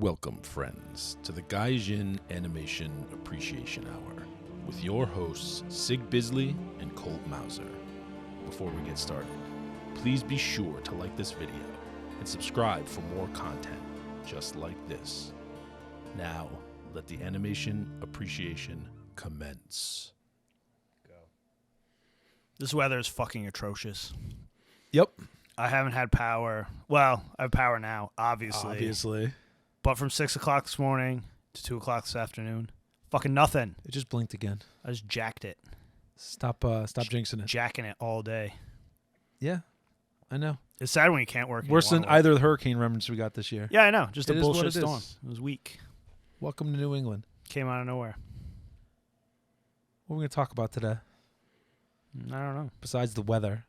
Welcome, friends, to the Gaijin Animation Appreciation Hour with your hosts Sig Bisley and Colt Mauser. Before we get started, please be sure to like this video and subscribe for more content just like this. Now, let the animation appreciation commence. Go. This weather is fucking atrocious. Yep. I haven't had power. Well, I have power now, obviously. But from 6 o'clock this morning to 2 o'clock this afternoon, fucking nothing. It just blinked again. I just jacked it. Stop jinxing it. Jacking it all day. Yeah, I know. It's sad when you can't work. Worse than either of the hurricane remnants we got this year. Yeah, I know. Just a It is what bullshit it storm. is. It was weak. Welcome to New England. Came out of nowhere. What are we going to talk about today? I don't know. Besides the weather.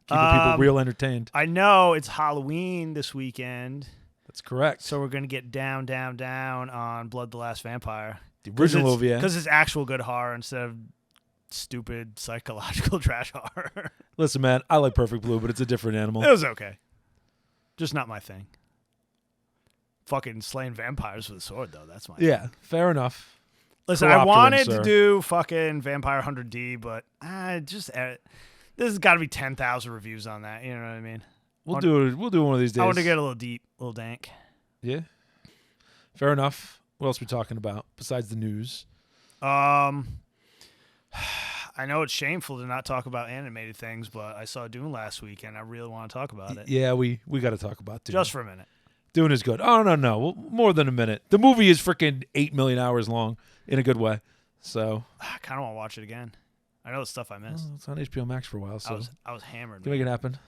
Keeping people real entertained. I know it's Halloween this weekend. That's correct. So we're going to get down on Blood the Last Vampire. The original OVA. Because it's actual good horror instead of stupid psychological trash horror. Listen, man, I like Perfect Blue, but it's a different animal. It was okay. Just not my thing. Fucking slaying vampires with a sword, though. That's my thing. Fair enough. Listen, I wanted to do fucking Vampire 100D, but this has got to be 10,000 reviews on that. You know what I mean? We'll do it one of these days. I want to get a little deep, a little dank. Yeah. Fair enough. What else are we talking about besides the news? I know it's shameful to not talk about animated things, but I saw DUNE last week, and I really want to talk about it. Yeah, we got to talk about DUNE. Just for a minute. DUNE is good. Oh, no. Well, more than a minute. The movie is freaking 8 million hours long in a good way. So I kind of want to watch it again. I know the stuff I missed. It's on HBO Max for a while, so I was hammered. can make it happen.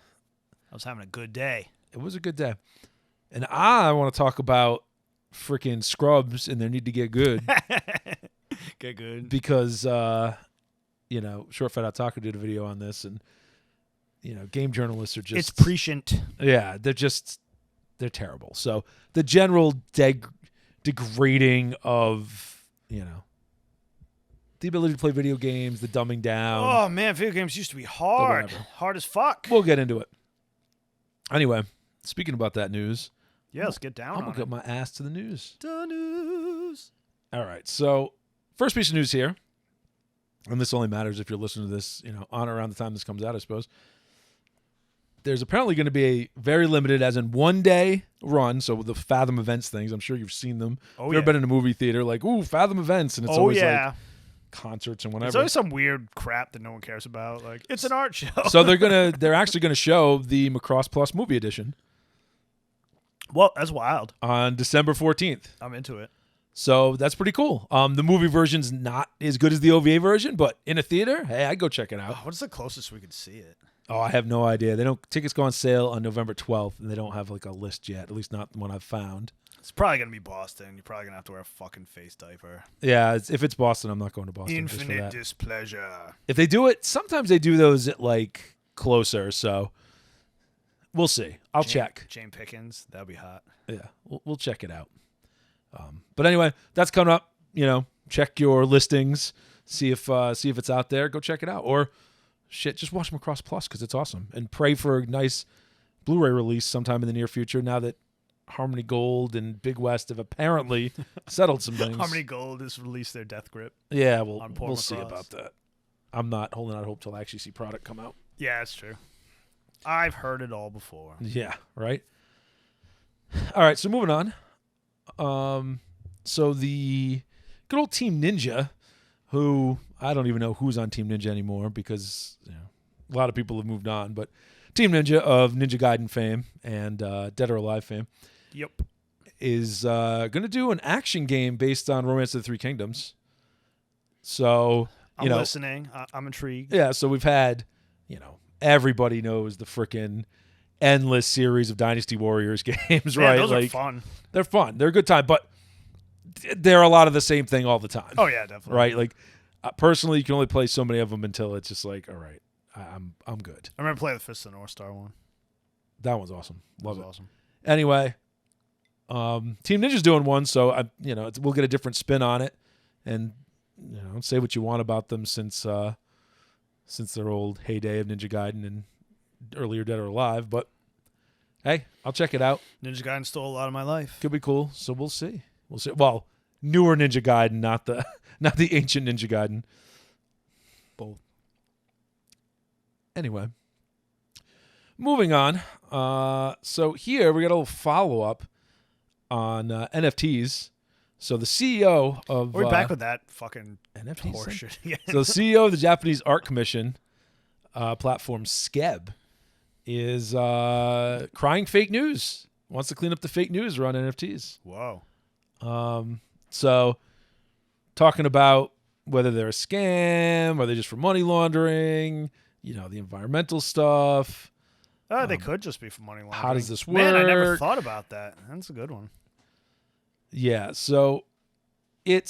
I was having a good day. It was a good day. And I want to talk about freaking Scrubs and their need to get good. Get good. Because, Short Fat Otaku did a video on this, and, game journalists are just... It's prescient. Yeah, they're terrible. So the general degrading of, the ability to play video games, the dumbing down. Oh, man, video games used to be hard. Hard as fuck. We'll get into it. Anyway, speaking about that news. Yeah, let's get down I'm going to get my ass to the news. The news. All right, so first piece of news here, and this only matters if you're listening to this, on or around the time this comes out, I suppose. There's apparently going to be a very limited, as in one-day run, so with the Fathom Events things, I'm sure you've seen them. Oh, You've ever been in a movie theater, like, ooh, Fathom Events, and it's always like concerts and whatever. There's always some weird crap that no one cares about. Like, it's an art show. So they're actually going to show the Macross Plus movie edition. Well, that's wild. On December 14th. I'm into it. So that's pretty cool. The movie version's not as good as the OVA version, but in a theater, hey, I'd go check it out. What's the closest we could see it? Oh, I have no idea. Tickets go on sale on November 12th, and they don't have like a list yet, at least not the one I've found. It's probably going to be Boston. You're probably going to have to wear a fucking face diaper. Yeah, if it's Boston, I'm not going to Boston. Infinite displeasure. If they do it, sometimes they do those at like closer, so we'll see. I'll check. Jane Pickens, that'd be hot. Yeah, we'll check it out. But anyway, that's coming up. Check your listings, see if it's out there. Go check it out, or shit, just watch Macross Plus because it's awesome, and pray for a nice Blu-ray release sometime in the near future. Now that Harmony Gold and Big West have apparently settled some things. Harmony Gold has released their death grip. Yeah, we'll Macross. See about that. I'm not holding out hope till I actually see product come out. Yeah, that's true. I've heard it all before. Yeah, right. All right, so moving on. So the good old Team Ninja, who I don't even know who's on Team Ninja anymore because a lot of people have moved on, but Team Ninja of Ninja Gaiden fame and Dead or Alive fame, yep, is going to do an action game based on Romance of the Three Kingdoms. So I'm listening. I'm intrigued. Yeah, so we've had, everybody knows the frickin' endless series of Dynasty Warriors games, right? Those are fun. They're fun. They're a good time, but they're a lot of the same thing all the time. Oh yeah, definitely. Right? Like personally, you can only play so many of them until it's just like, all right, I'm good. I remember playing the Fist of the North Star one. That one's awesome. Love it. Awesome. Anyway, Team Ninja's doing one, so we'll get a different spin on it, and say what you want about them since their old heyday of Ninja Gaiden and earlier Dead or Alive, but Hey, I'll check it out. Ninja Gaiden stole a lot of my life. Could be cool. So we'll see. We'll see. Well, newer Ninja Gaiden, not the ancient Ninja Gaiden. Both. Anyway, moving on. So here we got a little follow-up on NFTs. So the CEO of... We're back with that fucking NFTs horseshit again. So the CEO of the Japanese art commission platform, Skeb, is crying fake news. Wants to clean up the fake news around NFTs. Whoa. So talking about whether they're a scam, are they just for money laundering, the environmental stuff. They could just be for money laundering. How does this work? Man, I never thought about that. That's a good one. Yeah, so you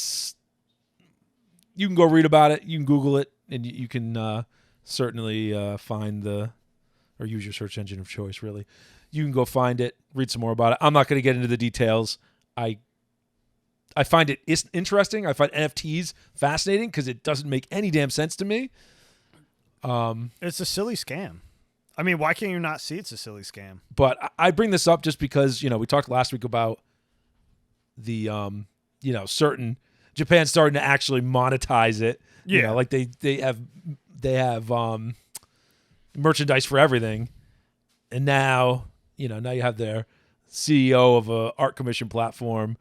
can go read about it. You can Google it, and you can certainly find or use your search engine of choice, really. You can go find it, read some more about it. I'm not going to get into the details. I find it interesting. I find NFTs fascinating because it doesn't make any damn sense to me. It's a silly scam. I mean, why can't you not see it's a silly scam? But I bring this up just because, we talked last week about the, certain Japan starting to actually monetize it. Yeah. Like they have merchandise for everything. And now you have their CEO of a art commission platform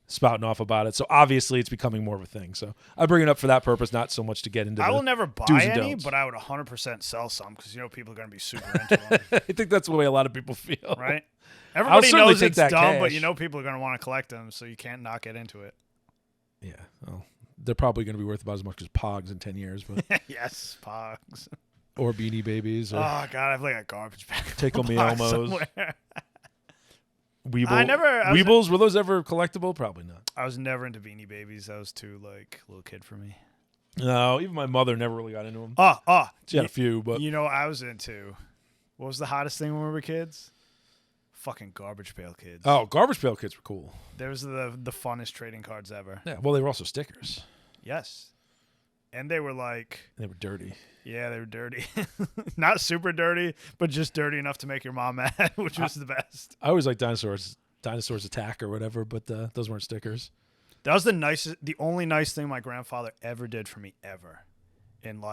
spouting off about it. So obviously it's becoming more of a thing. So I bring it up for that purpose, not so much to get into I will never buy any, don'ts. but I would 100% sell some because people are going to be super into them. I think that's the way a lot of people feel. Right? Everybody certainly knows take it's that dumb, but cash. people are going to want to collect them, so you can't not get into it. Yeah. Well, they're probably going to be worth about as much as Pogs in 10 years. But Yes, Pogs. or Beanie Babies. Or Oh, God, I have like a garbage bag. Tickle Me box Elmos. somewhere. Weebles. Weebles, were those ever collectible? Probably not. I was never into Beanie Babies. That was too, little kid for me. No, even my mother never really got into them. She had a few, but... You know what I was into? What was the hottest thing when we were kids? Fucking Garbage Pail Kids. Oh, Garbage Pail Kids were cool. There was the funnest trading cards ever. Yeah, well, they were also stickers. Yes. And they were They were dirty. Yeah, they were dirty. Not super dirty, but just dirty enough to make your mom mad, which was the best. I always liked Dinosaurs Attack or whatever, but those weren't stickers. That was the only nice thing my grandfather ever did for me ever in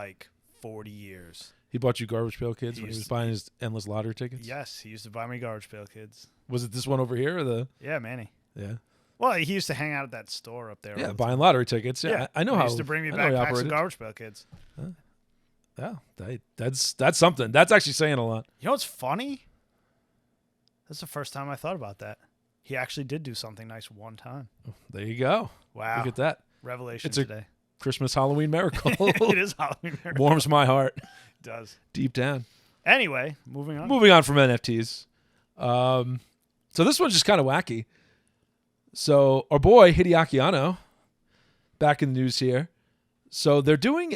40 years. He bought you Garbage Pail Kids when he was buying his endless lottery tickets? Yes, he used to buy me Garbage Pail Kids. Was it this one over here or the... Yeah, Manny. Yeah. Well, he used to hang out at that store up there. Yeah, buying lottery tickets. Yeah, I know he how. used to bring me backpacks of Garbage Pail Kids. Yeah, that's something. That's actually saying a lot. You know what's funny? That's the first time I thought about that. He actually did do something nice one time. There you go. Wow. Look at that. Revelation It's a today. Christmas Halloween miracle. It is Halloween miracle. Warms my heart. It does. Deep down. Anyway, moving on. Moving on from NFTs. So this one's just kind of wacky. So our boy Hideaki Anno, back in the news here. So they're doing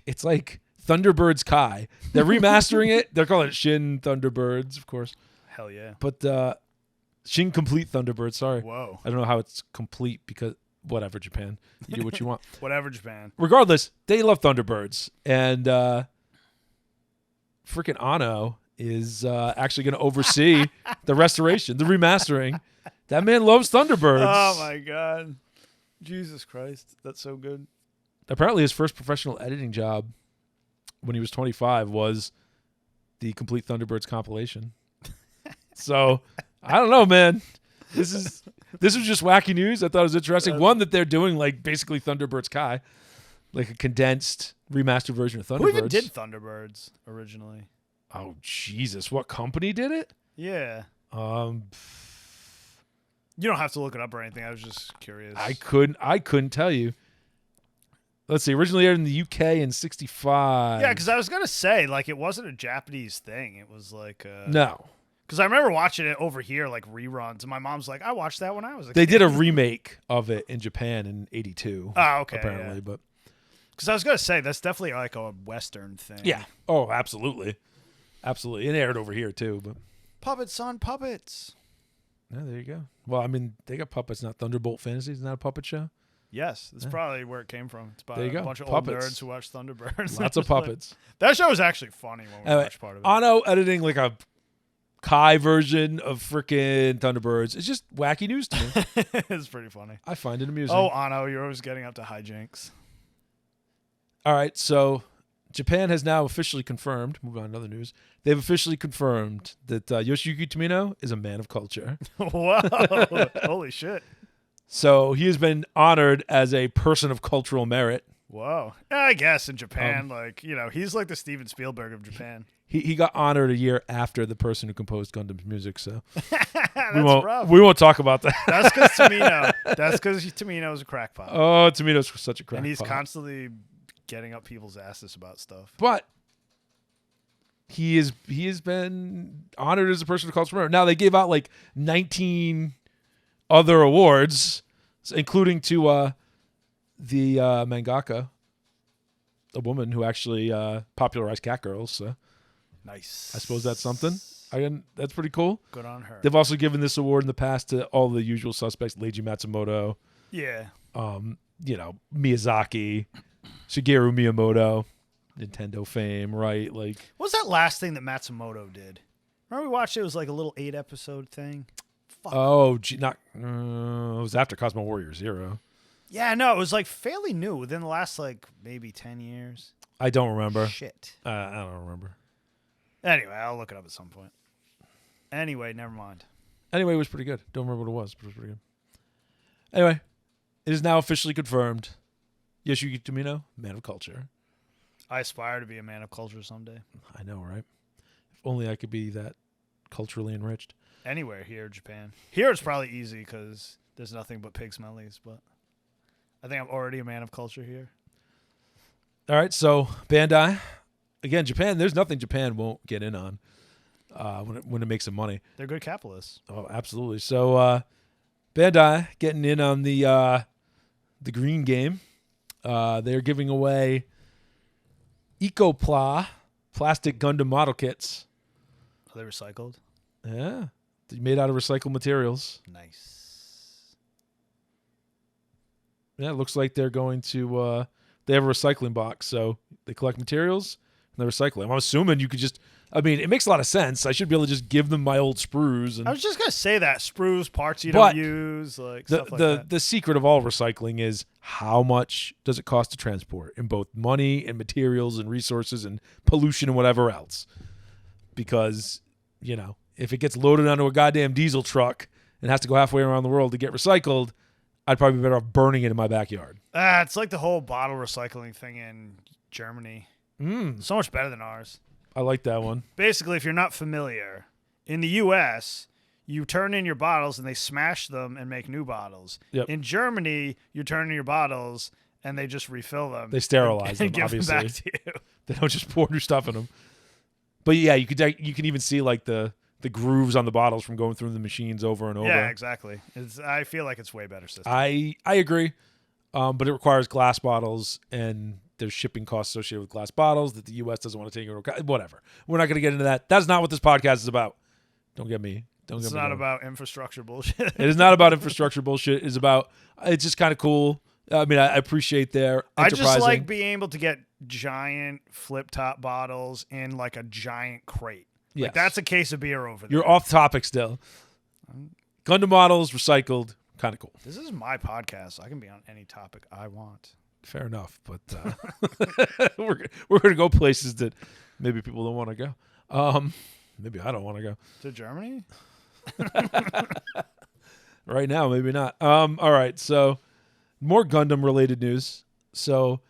it's like Thunderbirds Kai. They're remastering it. They're calling it Shin Thunderbirds, of course. Hell yeah. But Shin Complete Thunderbirds, sorry. Whoa. I don't know how it's complete because whatever, Japan. You do what you want. Whatever, Japan. Regardless, they love Thunderbirds. And freaking Anno is actually going to oversee the restoration, the remastering. That man loves Thunderbirds. Oh, my God. Jesus Christ. That's so good. Apparently his first professional editing job when he was 25 was the Complete Thunderbirds compilation. So, I don't know, man. This was just wacky news. I thought it was interesting. One, that they're doing basically Thunderbirds Kai, like a condensed remastered version of Thunderbirds. Who even did Thunderbirds originally? Oh, Jesus. What company did it? Yeah. You don't have to look it up or anything. I was just curious. I couldn't tell you. Let's see. Originally aired in the UK in 65. Yeah, because I was going to say, it wasn't a Japanese thing. It was No. Because I remember watching it over here, reruns. And my mom's like, I watched that when I was a kid. They did a remake of it in Japan in 82. Oh, okay. Apparently, yeah. but... Because I was going to say, that's definitely a Western thing. Yeah. Oh, absolutely. Absolutely. It aired over here, too. But Puppets on puppets. Yeah, there you go. Well, I mean, they got puppets, not Thunderbolt Fantasy. Isn't that a puppet show? Yes, that's probably where it came from. It's about There you a go. bunch of Puppets. old nerds who watch Thunderbirds. Lots of puppets. That show was actually funny when we watched part of it. Anno editing a Kai version of freaking Thunderbirds. It's just wacky news to me. It's pretty funny. I find it amusing. Oh, Anno, you're always getting up to hijinks. All right, so Japan has now officially confirmed, moving on to other news, they've officially confirmed that Yoshiyuki Tomino is a man of culture. Whoa. Holy shit. So he has been honored as a person of cultural merit. Whoa. I guess in Japan, he's like the Steven Spielberg of Japan. He got honored a year after the person who composed Gundam's music, so rough. We won't talk about that. That's because Tomino. That's because Tomino's a crackpot. Oh, Tomino's such a crackpot. And he's constantly getting up people's asses about stuff. But he has been honored as a person of cultural merit. Now they gave out like 19 other awards, including to the mangaka, a woman who actually popularized cat girls. So nice. I suppose that's something. That's pretty cool. Good on her. They've also given this award in the past to all the usual suspects: Leiji Matsumoto, yeah, Miyazaki, Shigeru Miyamoto, Nintendo fame, right? Like, what was that last thing that Matsumoto did? Remember we watched it? It was like a little 8-episode thing. Fuck. Oh, it was after Cosmo Warrior Zero. Yeah, no, it was like fairly new within the last like maybe 10 years. I don't remember. Shit. I don't remember. Anyway, I'll look it up at some point. Anyway, never mind. Anyway, it was pretty good. Don't remember what it was, but it was pretty good. Anyway, it is now officially confirmed. Yoshiyuki Tomino, man of culture. I aspire to be a man of culture someday. I know, right? If only I could be that culturally enriched. Anywhere here in Japan. Here it's probably easy because there's nothing but pig smellies, but I think I'm already a man of culture here. All right, so Bandai. Again, Japan, there's nothing Japan won't get in on when it makes some money. They're good capitalists. Oh, absolutely. So Bandai getting in on the green game. They're giving away EcoPla plastic Gundam model kits. Are they recycled? Yeah. They're made out of recycled materials. Nice. Yeah, it looks like they're going to they have a recycling box, so they collect materials and they recycle them. I'm assuming you could just, it makes a lot of sense. I should be able to just give them my old sprues. And I was just going to say that. Sprues, parts you don't use, stuff like that. The secret of all recycling is how much does it cost to transport in both money and materials and resources and pollution and whatever else. Because, if it gets loaded onto a goddamn diesel truck and has to go halfway around the world to get recycled, I'd probably be better off burning it in my backyard. It's like the whole bottle recycling thing in Germany. So much better than ours. I like that one. Basically, if you're not familiar, in the U.S., you turn in your bottles and they smash them and make new bottles. Yep. In Germany, you turn in your bottles and they just refill them. They sterilize them, give obviously. them back to you. They don't just pour new stuff in them. But yeah, you can even see like the grooves on the bottles from going through the machines over and over. Yeah, exactly. I feel like it's way better system. I agree, but it requires glass bottles, and there's shipping costs associated with glass bottles that the U.S. doesn't want to take into account. Whatever. We're not going to get into that. That's not what this podcast is about. Don't get me. It's not about infrastructure bullshit. It is not about infrastructure bullshit. It's just kind of cool. I appreciate their enterprising. I just like being able to get giant flip top bottles in like a giant crate. Yes. Like that's a case of beer over there. You're off topic still. Gundam models, recycled, kind of cool. This is my podcast. I can be on any topic I want. Fair enough, but we're going to go places that maybe people don't want to go. Maybe I don't want to go. To Germany? Right now, maybe not. All right, so more Gundam-related news. So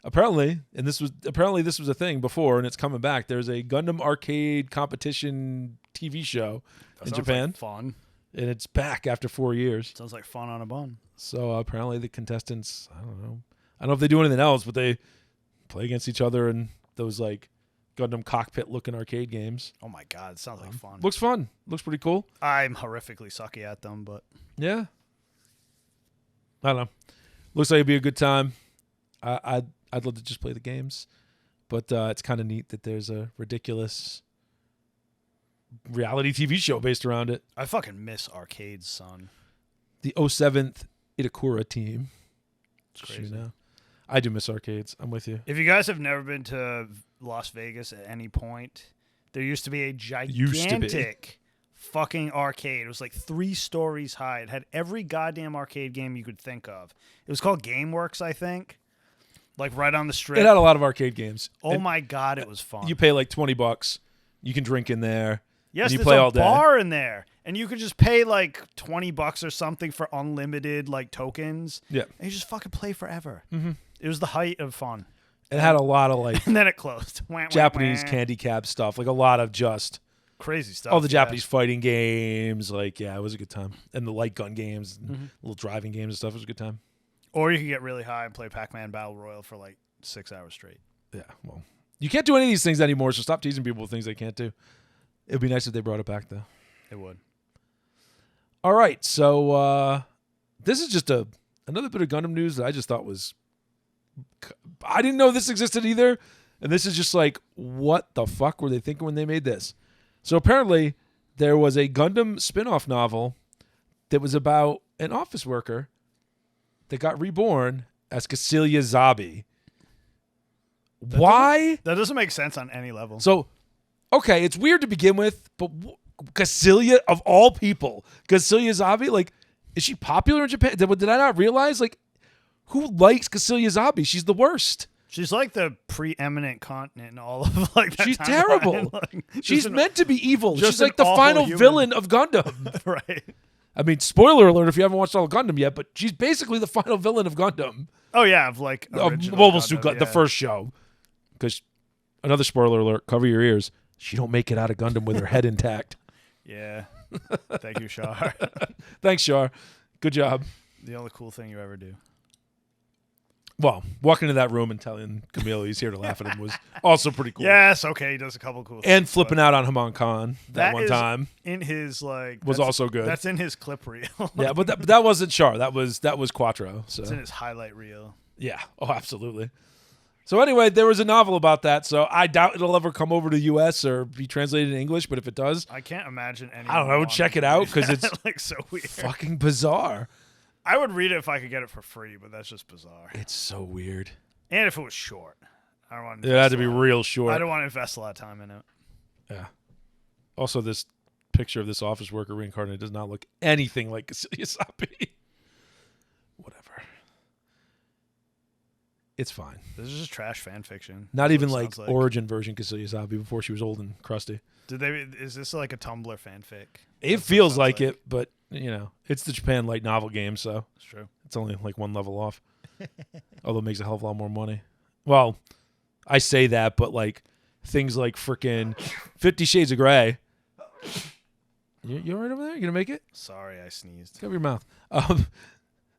apparently this was a thing before, and it's coming back. There's a Gundam arcade competition TV show in Japan. Like fun. And it's back after 4 years. Sounds like fun on a bun. So apparently the contestants, I don't know if they do anything else, but they play against each other in those like Gundam cockpit-looking arcade games. Oh my god, it sounds like fun. Looks fun. Looks pretty cool. I'm horrifically sucky at them, but yeah, I don't know. Looks like it'd be a good time. I'd love to just play the games, but it's kind of neat that there's a ridiculous reality TV show based around it. I fucking miss arcades, son. The 07th Itakura team. It's crazy. I do miss arcades. I'm with you. If you guys have never been to Las Vegas at any point, there used to be a gigantic fucking arcade. It was like 3 stories high. It had every goddamn arcade game you could think of. It was called GameWorks, I think. Like right on the strip. It had a lot of arcade games. Oh my God, it was fun. You pay like $20. You can drink in there. Yes, you there's play a all day. bar in there. And you could just pay like $20 or something for unlimited like tokens. Yeah. And you just fucking play forever. Mm-hmm. It was the height of fun. It had a lot of like And then it closed. Japanese candy cab stuff. Like a lot of just crazy stuff. all the Japanese fighting games. Like, yeah, it was a good time. And the light gun games, and little driving games and stuff. It was a good time. Or you could get really high and play Pac-Man Battle Royale for like 6 hours straight. Yeah, well, you can't do any of these things anymore, so stop teasing people with things they can't do. It would be nice if they brought it back, though. It would. All right, so this is just another bit of Gundam news that I just thought was... I didn't know this existed either, and this is just like, what the fuck were they thinking when they made this? So apparently, there was a Gundam spin-off novel that was about an office worker that got reborn as Cecilia Zabi. Why? That doesn't make sense on any level. So, okay, it's weird to begin with, but Cecilia, of all people, Cecilia Zabi, like, is she popular in Japan? Did I not realize? Like, who likes Cecilia Zabi? She's the worst. She's like the preeminent continent in all of like that. She's timeline. terrible. Like, She's meant to be evil. just She's like an the awful final human. villain of Gundam. Right. I mean, spoiler alert if you haven't watched all of Gundam yet, but she's basically the final villain of Gundam. Oh yeah, of like Of original Mobile Gundam, Suit Gundam, yeah. the first show. Because, another spoiler alert, cover your ears. She don't make it out of Gundam with her head intact. Yeah. Thank you, Shar. Thanks, Shar. Good job. The only cool thing you ever do. Well, walking into that room and telling Camille he's here to laugh at him was also pretty cool. Yes, okay, he does a couple cool things. And flipping out on Haman Khan that one is time in his like was also good. That's in his clip reel. Yeah, but that wasn't Char. That was Quattro. So It's in his highlight reel. yeah, oh, absolutely. So anyway, there was a novel about that. So I doubt it'll ever come over to U.S. or be translated in English. But if it does, I can't imagine any. I don't know. Check it out because it's like so weird. fucking bizarre. I would read it if I could get it for free, but that's just bizarre. It's so weird. And if it was short, I don't want. To It had to be real short. I don't want to invest a lot of time in it. Yeah. Also, this picture of this office worker reincarnated does not look anything like Cecilia Sapi. Whatever. It's fine. This is just trash fan fiction. Not That's even what it like sounds origin version Cecilia Sabi before she was old and crusty. Did they? Is this like a Tumblr fanfic? It feels like it, but you know, it's the Japan light novel game, so It's true. it's only like one level off. Although it makes a hell of a lot more money. Well, I say that, but like things like freaking 50 Shades of Grey. You all right over there? You gonna make it? Sorry, I sneezed. Cover your mouth.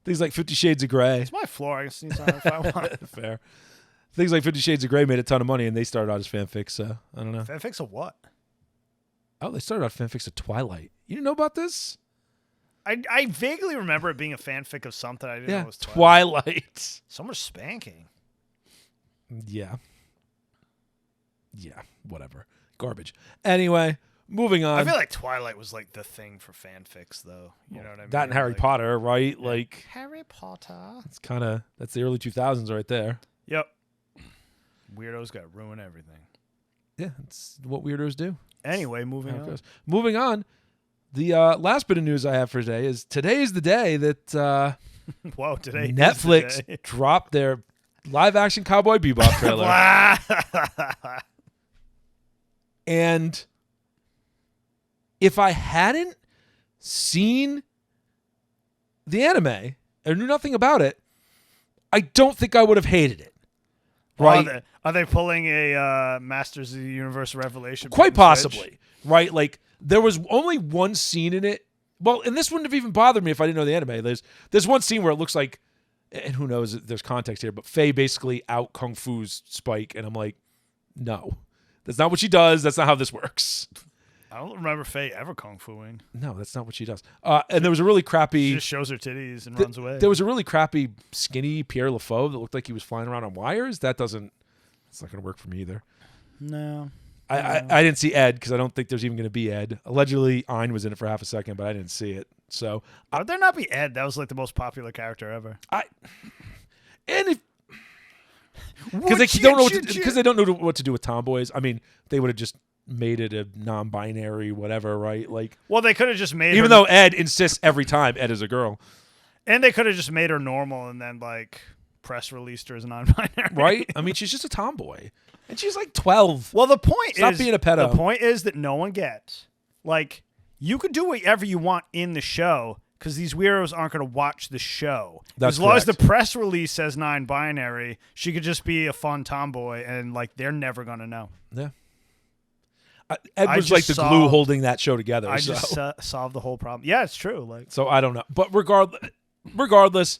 Things like 50 Shades of Grey. It's my floor. I can sneeze on it if I want. Fair. Things like 50 Shades of Grey made a ton of money, and they started out as fanfics, so I don't know. Fanfics of what? Oh, they started out fanfics of Twilight. You didn't know about this? I vaguely remember it being a fanfic of something. I didn't know Yeah, it was Twilight. So much spanking. Yeah, whatever. Garbage. Anyway, moving on. I feel like Twilight was like the thing for fanfics, though. You know what I mean? That and Harry Like, Potter, right? Like, Harry Potter. it's kind of, that's the early 2000s right there. Yep. Weirdos got to ruin everything. Yeah, it's what weirdos do. Anyway, moving How it on. goes. Moving on. The last bit of news I have for today is the day that Whoa, today Netflix is the day. dropped their live-action Cowboy Bebop trailer. And if I hadn't seen the anime and knew nothing about it, I don't think I would have hated it. Right? Are they pulling a Masters of the Universe Revelation? Quite bait and switch? possibly. Right? Like, there was only one scene in it. Well, and this wouldn't have even bothered me if I didn't know the anime. There's one scene where it looks like, and who knows, there's context here, but Faye basically out kung fu's Spike, and I'm like, no. That's not what she does. That's not how this works. I don't remember Faye ever kung fuing. No, that's not what she does. And there was a really crappy... She just shows her titties and runs away. There was a really crappy, skinny Pierre LaFaux that looked like he was flying around on wires. It's not going to work for me either. No. I didn't see Ed because I don't think there's even going to be Ed. Allegedly, Ein was in it for half a second, but I didn't see it. So, Would there not be Ed? That was like the most popular character ever. Because they don't know what to do with tomboys. I mean, they would have just made it a non-binary whatever, right? Like, well, they could have just made even her, though Ed insists every time Ed is a girl, and they could have just made her normal and then like press released her as non-binary, right? I mean, she's just a tomboy, and she's like 12. Well, the point Stop is being a pedo. The point is that no one gets. Like, you can do whatever you want in the show because these weirdos aren't going to watch the show. That's as long as correct. the press release says non-binary, she could just be a fun tomboy, and like they're never going to know. Yeah. Ed was like the glue holding that show together. I just solved the whole problem. Yeah, it's true. Like, so I don't know, but regardless,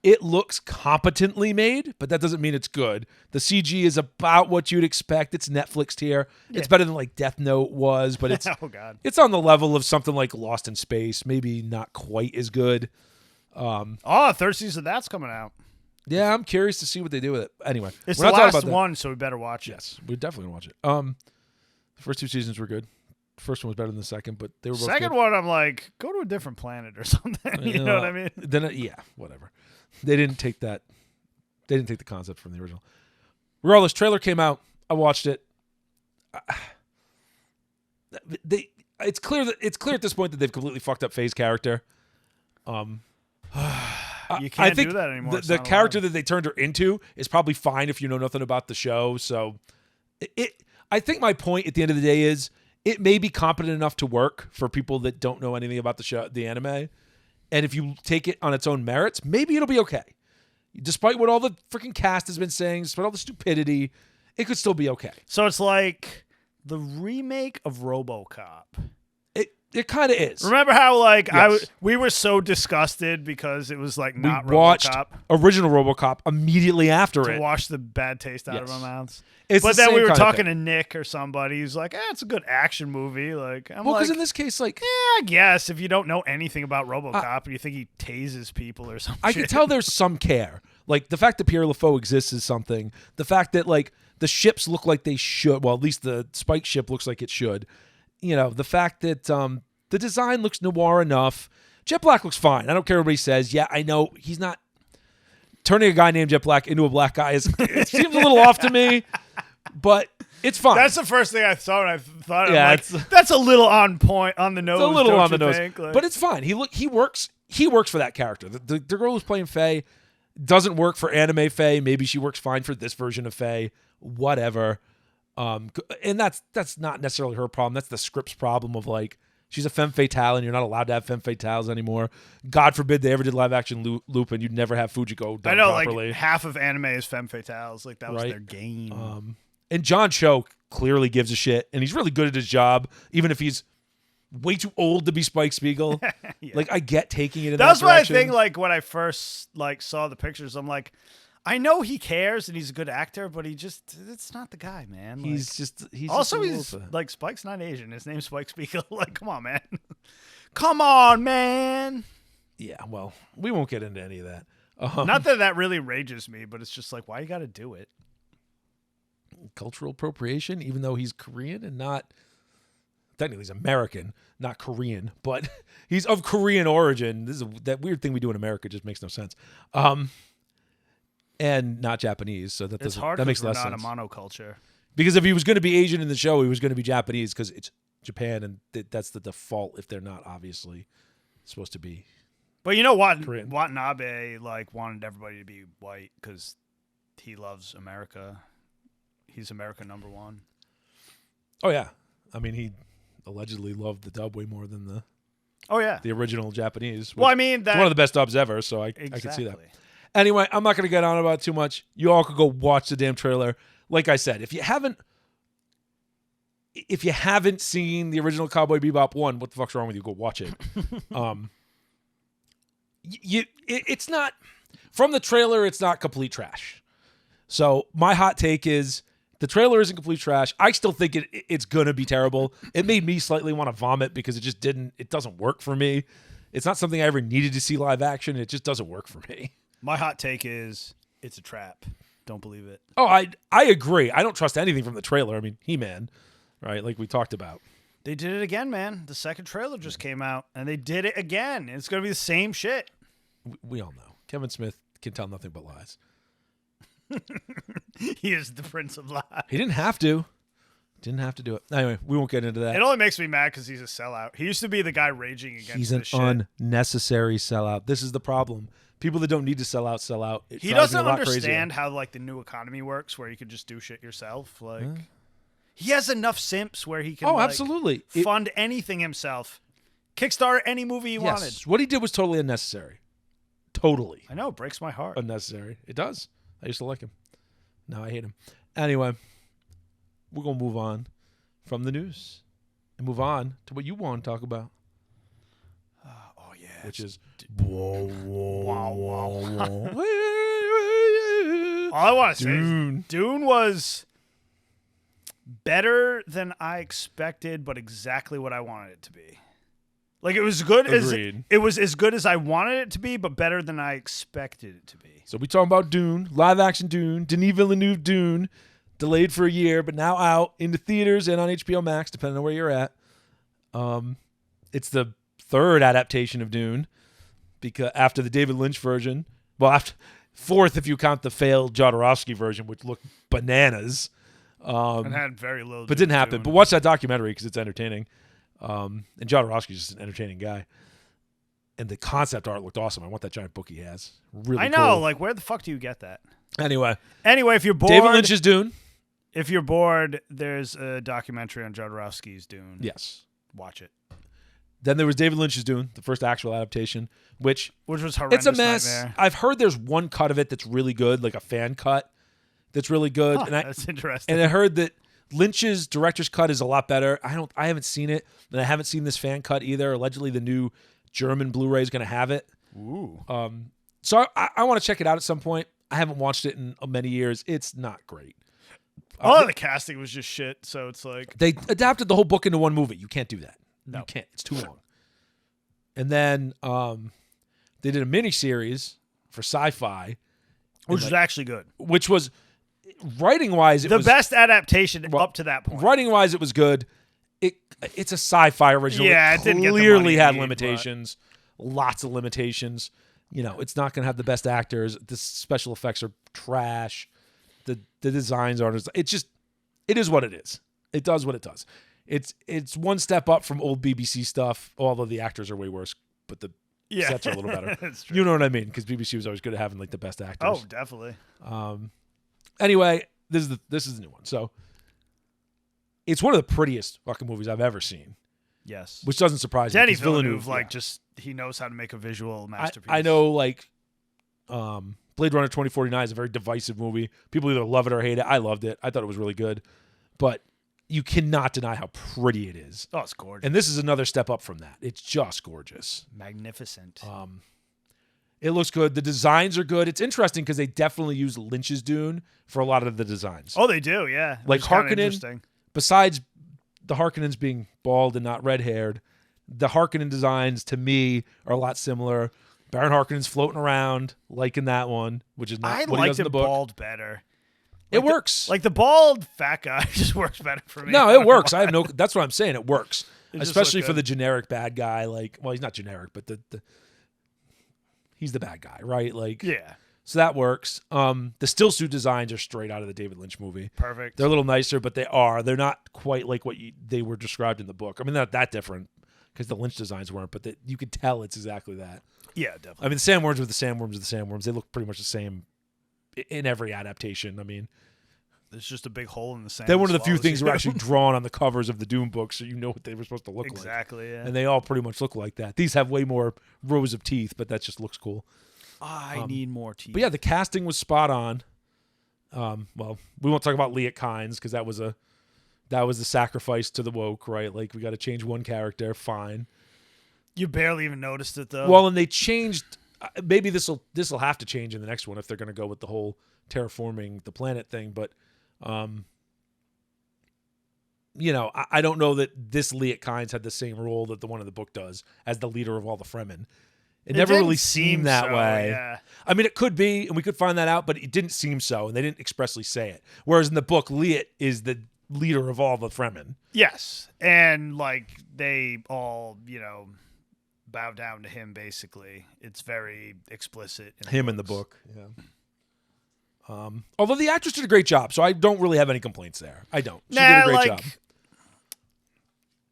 it looks competently made, but that doesn't mean it's good. The CG is about what you'd expect. It's Netflix tier. Yeah. It's better than like Death Note was, but it's oh god, it's on the level of something like Lost in Space. Maybe not quite as good. Third season of that's coming out. Yeah, I'm curious to see what they do with it. Anyway, it's we're the not talking last about one, so we better watch it. Yes, we're definitely gonna watch it. The first 2 seasons were good. The first one was better than the second, but they were both second good. one, I'm like, go to a different planet or something. You know what I mean? Then yeah, whatever. They didn't take that. They didn't take the concept from the original. Regardless, trailer came out. I watched it. It's clear at this point that they've completely fucked up Faye's character. You can't do that anymore. The character that they turned her into is probably fine if you know nothing about the show. So, I think my point at the end of the day is it may be competent enough to work for people that don't know anything about the show, the anime. And if you take it on its own merits, maybe it'll be okay. Despite what all the freaking cast has been saying, despite all the stupidity, it could still be okay. So it's like the remake of RoboCop. It kind of is. Remember how like yes. we were so disgusted because it was like not we watched RoboCop. Original RoboCop immediately after to it. wash the bad taste out of our mouths. But then we were talking to Nick or somebody who's like, it's a good action movie. Like, well, because in this case, like, I guess if you don't know anything about RoboCop and you think he tases people or something, I can tell there's some care. Like the fact that Pierre LaFaux exists is something. The fact that like the ships look like they should. Well, at least the Spike ship looks like it should. You know, the fact that the design looks noir enough. Jet Black looks fine. I don't care what everybody says. Yeah, I know he's not turning a guy named Jet Black into a black guy. It seems a little off to me, but it's fine. That's the first thing I saw when I thought. Yeah, like, that's a little on point, on the nose. It's a little on the nose, like, but it's fine. He works. He works for that character. The girl who's playing Faye doesn't work for anime Faye. Maybe she works fine for this version of Faye. Whatever. And that's not necessarily her problem. That's the script's problem of like, she's a femme fatale and you're not allowed to have femme fatales anymore. God forbid they ever did live action Lupin. You'd never have Fujiko done properly. Like half of anime is femme fatales. Like that was their game. And John Cho clearly gives a shit and he's really good at his job, even if he's way too old to be Spike Spiegel. Yeah. Like I get taking it in That's that direction. What I think. Like when I first like saw the pictures, I'm like, I know he cares and he's a good actor, but it's not the guy, man. He's like Spike's not Asian. His name's Spike Spiegel. Like, come on, man. Come on, man. Yeah, well, we won't get into any of that. Not that really rages me, but it's just like, why you got to do it? Cultural appropriation, even though he's Korean and not, technically he's American, not Korean, but he's of Korean origin. That weird thing we do in America just makes no sense. And not Japanese, so that makes less sense. Not a monoculture. Because if he was going to be Asian in the show, he was going to be Japanese because it's Japan, and that's the default if they're not obviously supposed to be. But you know what? Korean. Watanabe like wanted everybody to be white because he loves America. He's America #1. Oh yeah, I mean he allegedly loved the dub way more than the. Oh yeah, the original Japanese. Well, I mean that's one of the best dubs ever, so I can see that. Anyway, I'm not going to get on about it too much. You all could go watch the damn trailer. Like I said, if you haven't seen the original Cowboy Bebop 1, what the fuck's wrong with you? Go watch it. It's not, from the trailer, it's not complete trash. So my hot take is the trailer isn't complete trash. I still think it's going to be terrible. It made me slightly want to vomit because it doesn't work for me. It's not something I ever needed to see live action. It just doesn't work for me. My hot take is it's a trap. Don't believe it. Oh, I agree. I don't trust anything from the trailer. I mean, He-Man, right? Like we talked about. They did it again, man. The second trailer just came out, and they did it again. It's going to be the same shit. We all know. Kevin Smith can tell nothing but lies. He is the prince of lies. He didn't have to. Didn't have to do it. Anyway, we won't get into that. It only makes me mad because he's a sellout. He used to be the guy raging against He's this an unnecessary sellout. This is the problem. People that don't need to sell out, sell out. He doesn't understand how like the new economy works, where you can just do shit yourself. Like he has enough simps where he can. Oh, absolutely. Fund anything himself. Kickstart any movie he wanted. What he did was totally unnecessary. Totally. I know. It breaks my heart. Unnecessary. It does. I used to like him. Now I hate him. Anyway, we're going to move on from the news and move on to what you want to talk about. Oh, yeah. Which is... All I want to say is Dune was better than I expected, but exactly what I wanted it to be. Like it was good it was as good as I wanted it to be, but better than I expected it to be. So we talking about Dune, live action Dune, Denis Villeneuve Dune, delayed for a year, but now out into theaters and on HBO Max, depending on where you're at. It's the third adaptation of Dune, because after the David Lynch version, well, after fourth if you count the failed Jodorowsky version, which looked bananas, and had very little, but didn't happen. But watch that documentary because it's entertaining. And Jodorowsky's just an entertaining guy. And the concept art looked awesome. I want that giant book he has. Really I know. cool. Like, where the fuck do you get that? Anyway, if you're bored... David Lynch's Dune. If you're bored, there's a documentary on Jodorowsky's Dune. Yes. Watch it. Then there was David Lynch's Dune, the first actual adaptation, which was horrendous. It's a mess. Nightmare. I've heard there's one cut of it that's really good, like a fan cut that's really good. Huh, that's interesting. And I heard that Lynch's director's cut is a lot better. I haven't seen it, and I haven't seen this fan cut either. Allegedly, the new German Blu-ray is going to have it. Ooh. So I want to check it out at some point. I haven't watched it in many years. It's not great. All of the casting was just shit, so it's like... They adapted the whole book into one movie. You can't do that. No. You can't. It's too long. And then they did a miniseries for Sci-Fi. Which was actually good. Which was... Writing-wise, it was... The best adaptation up to that point. Writing-wise, it was good. It's a Sci-Fi original. Yeah, it didn't clearly get the money had limitations. Lots of limitations. You know, it's not going to have the best actors. The special effects are trash. The designs aren't... It is what it is. It does what it does. It's one step up from old BBC stuff, although the actors are way worse, but the sets are a little better. That's true. You know what I mean? Because BBC was always good at having like the best actors. Oh, definitely. Anyway, this is the new one. So it's one of the prettiest fucking movies I've ever seen. Yes. Which doesn't surprise me. Denis Villeneuve, he knows how to make a visual masterpiece. I know, Blade Runner 2049 is a very divisive movie. People either love it or hate it. I loved it. I thought it was really good. But you cannot deny how pretty it is. Oh, it's gorgeous. And this is another step up from that. It's just gorgeous. Magnificent. It looks good. The designs are good. It's interesting because they definitely use Lynch's Dune for a lot of the designs. Oh, they do, yeah. Like Harkonnen, besides the Harkonnens being bald and not red-haired, the Harkonnen designs, to me, are a lot similar. Baron Harkonnen's floating around, like in that one, which is not what he does in the book. I liked the bald better. It works. The bald fat guy just works better for me. No, it works. That's what I'm saying. It works. Especially for good. the generic bad guy. Well, he's not generic, but he's the bad guy, right? Yeah. So that works. The still suit designs are straight out of the David Lynch movie. Perfect. They're a little nicer, but they're not quite like what they were described in the book. I mean, not that different because the Lynch designs weren't, but you could tell it's exactly that. Yeah, definitely. I mean, the sandworms were the sandworms of the sandworms. They look pretty much the same in every adaptation. I mean, there's just a big hole in the sand. They're one of the few things that were actually drawn on the covers of the Dune books, so you know what they were supposed to look like. Exactly, yeah. And they all pretty much look like that. These have way more rows of teeth, but that just looks cool. I need more teeth. But yeah, the casting was spot on. Well, we won't talk about Liet Kynes because that was the sacrifice to the woke, right? Like, we got to change one character, fine. You barely even noticed it, though. Well, and they changed. Maybe this will have to change in the next one if they're going to go with the whole terraforming the planet thing. But, I don't know that this Liet Kynes had the same role that the one in the book does as the leader of all the Fremen. It never really seemed that way. Yeah. I mean, it could be, and we could find that out, but it didn't seem so, and they didn't expressly say it. Whereas in the book, Liet is the leader of all the Fremen. Yes, and they all, bow down to him. Basically, it's very explicit. In the book, yeah. Although the actress did a great job, so I don't really have any complaints there. I don't. She did a great job.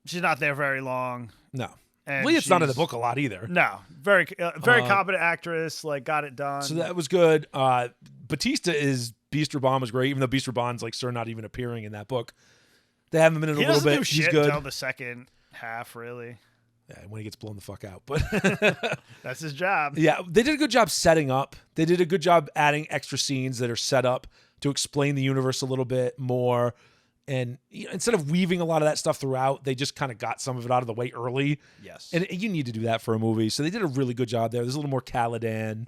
She's not there very long. No. And Leah's not in the book a lot either. No. Very competent actress, like got it done. So that was good. Batista is Beast Raban was great, even though Beast Raban's like not even appearing in that book. They have him in it a little bit. He's good until the second half, really. Yeah, when he gets blown the fuck out. But that's his job. Yeah, they did a good job setting up. They did a good job adding extra scenes that are set up to explain the universe a little bit more. And instead of weaving a lot of that stuff throughout, they just kind of got some of it out of the way early. Yes. And you need to do that for a movie. So they did a really good job there. There's a little more Caladan.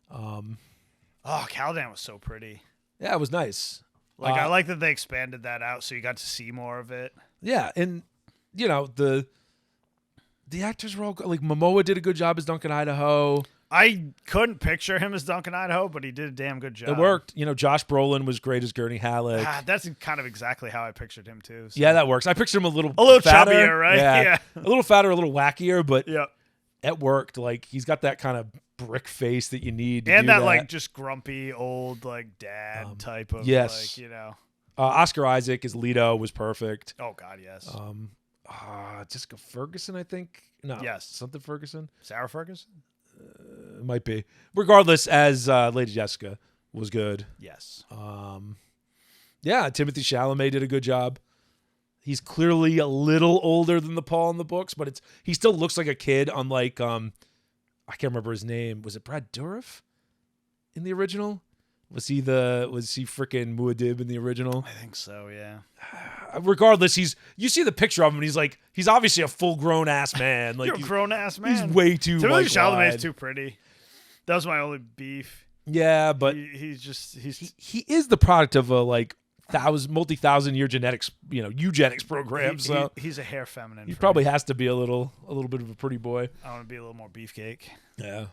Caladan was so pretty. Yeah, it was nice. Like, I like that they expanded that out so you got to see more of it. Yeah, and, the actors were all good. Like, Momoa did a good job as Duncan Idaho. I couldn't picture him as Duncan Idaho, but he did a damn good job. It worked. Josh Brolin was great as Gurney Halleck. That's kind of exactly how I pictured him, too. So. Yeah, that works. I pictured him a little fatter, chubbier, right? Yeah. A little fatter, a little wackier, but yep. It worked. Like, he's got that kind of brick face that you need to and do that. like, just grumpy, old, like, dad type of, yes. Oscar Isaac as Leto was perfect. Oh, God, yes. Jessica Ferguson, I think. No. Yes. Something Ferguson? Sarah Ferguson? It might be. Regardless, as Lady Jessica was good. Yes. Yeah, Timothée Chalamet did a good job. He's clearly a little older than the Paul in the books, but he still looks like a kid. Unlike I can't remember his name. Was it Brad Dourif in the original? Was he freaking Muad'Dib in the original? I think so, yeah. Regardless, you see the picture of him and he's obviously a full grown ass man. Like, You're a grown ass man. He's way too Timothée Chalamet's too pretty. That was my only beef. Yeah, but he is the product of a multi-thousand-year genetics, eugenics program. So he's a hair feminine. He probably has to be a little bit of a pretty boy. I want to be a little more beefcake. Yeah.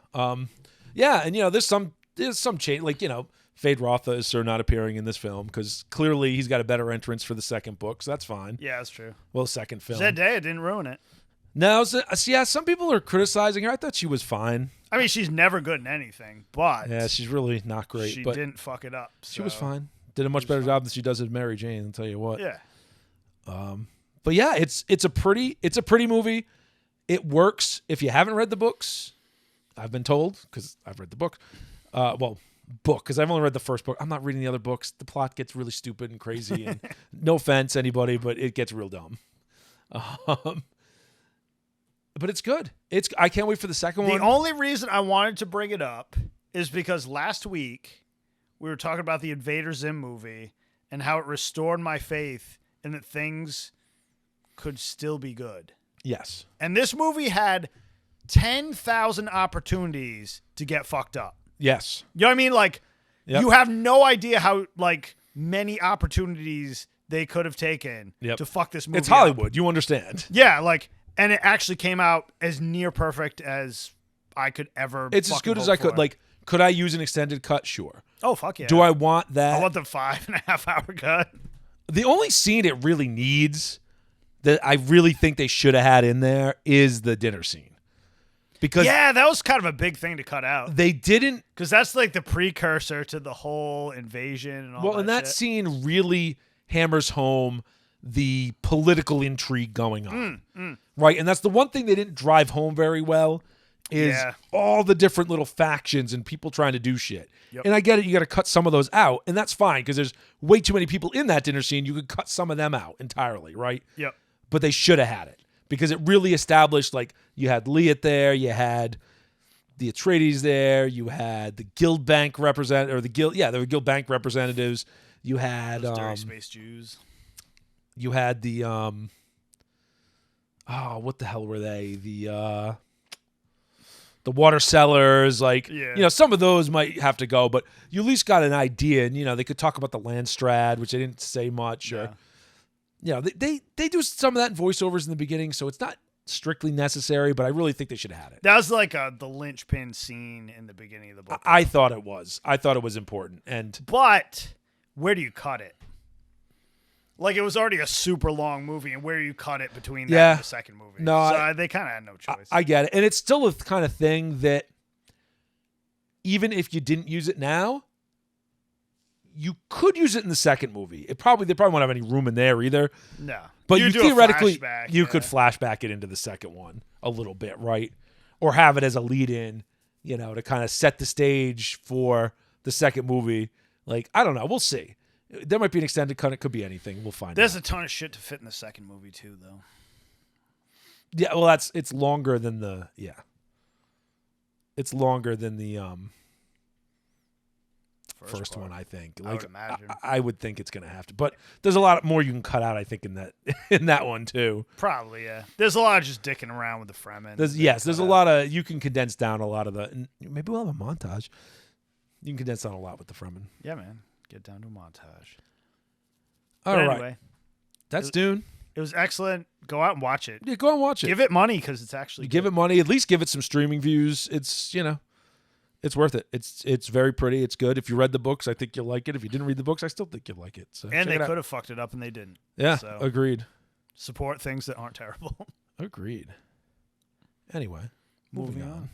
Yeah, and there's some change. Like, Fade Rotha is not appearing in this film because clearly he's got a better entrance for the second book, so that's fine. Yeah, that's true. Well, second film. Zendaya didn't ruin it. No, yeah, some people are criticizing her. I thought she was fine. I mean, she's never good in anything, but yeah, she's really not great. She but didn't fuck it up. So. She was fine. Did a much better job than she does as Mary Jane. I'll tell you what. Yeah. But yeah, it's a pretty movie. It works if you haven't read the books. I've been told because I've read the book. Because I've only read the first book. I'm not reading the other books. The plot gets really stupid and crazy. And no offense, anybody, but it gets real dumb. But it's good. I can't wait for the second one. The only reason I wanted to bring it up is because last week we were talking about the Invaders Zim movie and how it restored my faith in that things could still be good. Yes. And this movie had 10,000 opportunities to get fucked up. Yes. You know what I mean? Like, You have no idea how, many opportunities they could have taken to fuck this movie It's Hollywood. up. You understand. Yeah, and it actually came out as near perfect as I could ever. It's as good as I could. Like, could I use an extended cut? Sure. Oh, fuck yeah. Do I want that? I want the 5.5 hour cut. The only scene it really needs that I really think they should have had in there is the dinner scene. Because that was kind of a big thing to cut out. They didn't, because that's like the precursor to the whole invasion and all. Well, and that scene really hammers home the political intrigue going on, right? And that's the one thing they didn't drive home very well is all the different little factions and people trying to do shit. Yep. And I get it, you got to cut some of those out, and that's fine because there's way too many people in that dinner scene. You could cut some of them out entirely, right? Yep. But they should have had it. Because it really established, you had Liat there, you had the Atreides there, you had the Guild Bank representative, there were Guild Bank representatives. You had those dirty space Jews. You had the what the hell were they? The water sellers, some of those might have to go, but you at least got an idea, and they could talk about the Landstrad, which they didn't say much, or. They do some of that in voiceovers in the beginning, so it's not strictly necessary, but I really think they should have had it. That was the linchpin scene in the beginning of the book. I thought it was. I thought it was important. But where do you cut it? It was already a super long movie, and where do you cut it between that and the second movie? No, so they kind of had no choice. I get it. And it's still a kind of thing that even if you didn't use it now, you could use it in the second movie. They probably won't have any room in there either. No. But you do a theoretically flashback, you could flashback it into the second one a little bit, right? Or have it as a lead-in, to kind of set the stage for the second movie. Like, I don't know. We'll see. There might be an extended cut. It could be anything. We'll find There's out. a ton of shit to fit in the second movie too, though. Yeah, well, it's longer than the It's longer than the first one, I think. I would imagine. I would think it's going to have to, but there's a lot more you can cut out, I think, in that one too. Probably, yeah. There's a lot of just dicking around with the Fremen. There's a lot of, you can condense down a lot of and maybe we'll have a montage. You can condense down a lot with the Fremen. Yeah, man. Get down to a montage. All But right. anyway, That's Dune. it was excellent. Go out and watch it. Yeah, go and watch it. Give it money because it's actually Give it money. At least give it some streaming views. It's, it's worth it. It's very pretty. It's good. If you read the books, I think you'll like it. If you didn't read the books, I still think you'll like it. So And they check it out. could have fucked it up and they didn't. Yeah, So agreed. support things that aren't terrible. Agreed. Anyway, moving Moving on.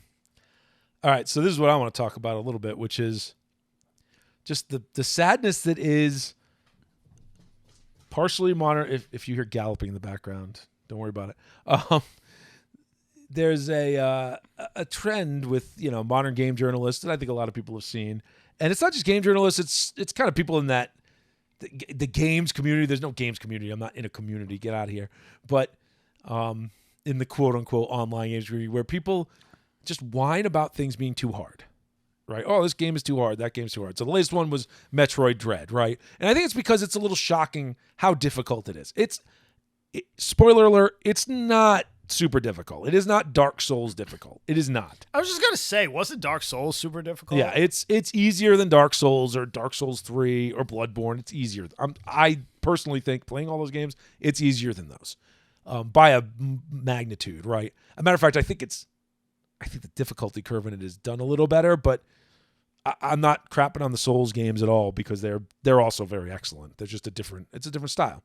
All right, so this is what I want to talk about a little bit, which is just the sadness that is partially modern. If you hear galloping in the background, don't worry about it. There's a trend with modern game journalists that I think a lot of people have seen, and it's not just game journalists. It's kind of people in that the games community. There's no games community. I'm not in a community. Get out of here. But in the quote unquote online games community, where people just whine about things being too hard. Right? Oh, this game is too hard. That game's too hard. So the latest one was Metroid Dread, right? And I think it's because it's a little shocking how difficult it is. Spoiler alert, it's not super difficult. It is not Dark Souls difficult. It is not. I was just going to say, wasn't Dark Souls super difficult? Yeah, it's easier than Dark Souls or Dark Souls 3 or Bloodborne. It's easier. I personally think playing all those games, it's easier than those by a magnitude, right? As a matter of fact, I think the difficulty curve in it is done a little better, but I'm not crapping on the Souls games at all because they're also very excellent. It's a different style.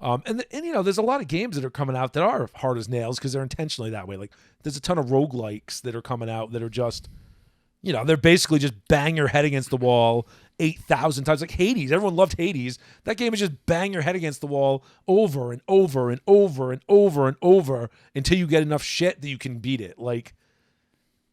And there's a lot of games that are coming out that are hard as nails because they're intentionally that way. Like there's a ton of roguelikes that are coming out that are just, they're basically just bang your head against the wall 8,000 times. Like Hades, everyone loved Hades. That game is just bang your head against the wall over and over and over and over and over until you get enough shit that you can beat it. Like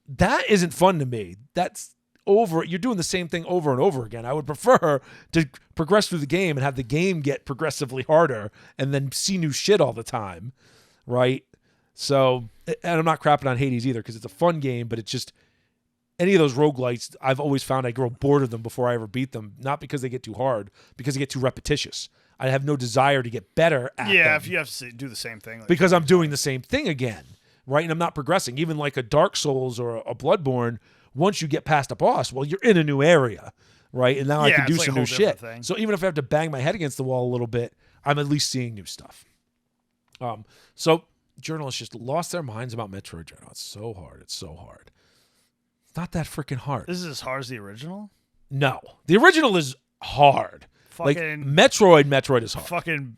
that isn't fun to me. That's over. You're doing the same thing over and over again. I would prefer to progress through the game and have the game get progressively harder and then see new shit all the time, right? So, and I'm not crapping on Hades either because it's a fun game, but it's just any of those roguelites, I've always found I grow bored of them before I ever beat them, not because they get too hard, because they get too repetitious. I have no desire to get better at them. Yeah, if you have to do the same thing. Because I'm doing the same thing again, right? And I'm not progressing. Even like a Dark Souls or a Bloodborne, once you get past a boss, well, you're in a new area, right? And now I can do some new shit. Thing. So even if I have to bang my head against the wall a little bit, I'm at least seeing new stuff. So journalists just lost their minds about Metroid Dread. Oh, it's so hard. It's so hard. It's not that freaking hard. This is as hard as the original? No. The original is hard. Like Metroid is hard. Fucking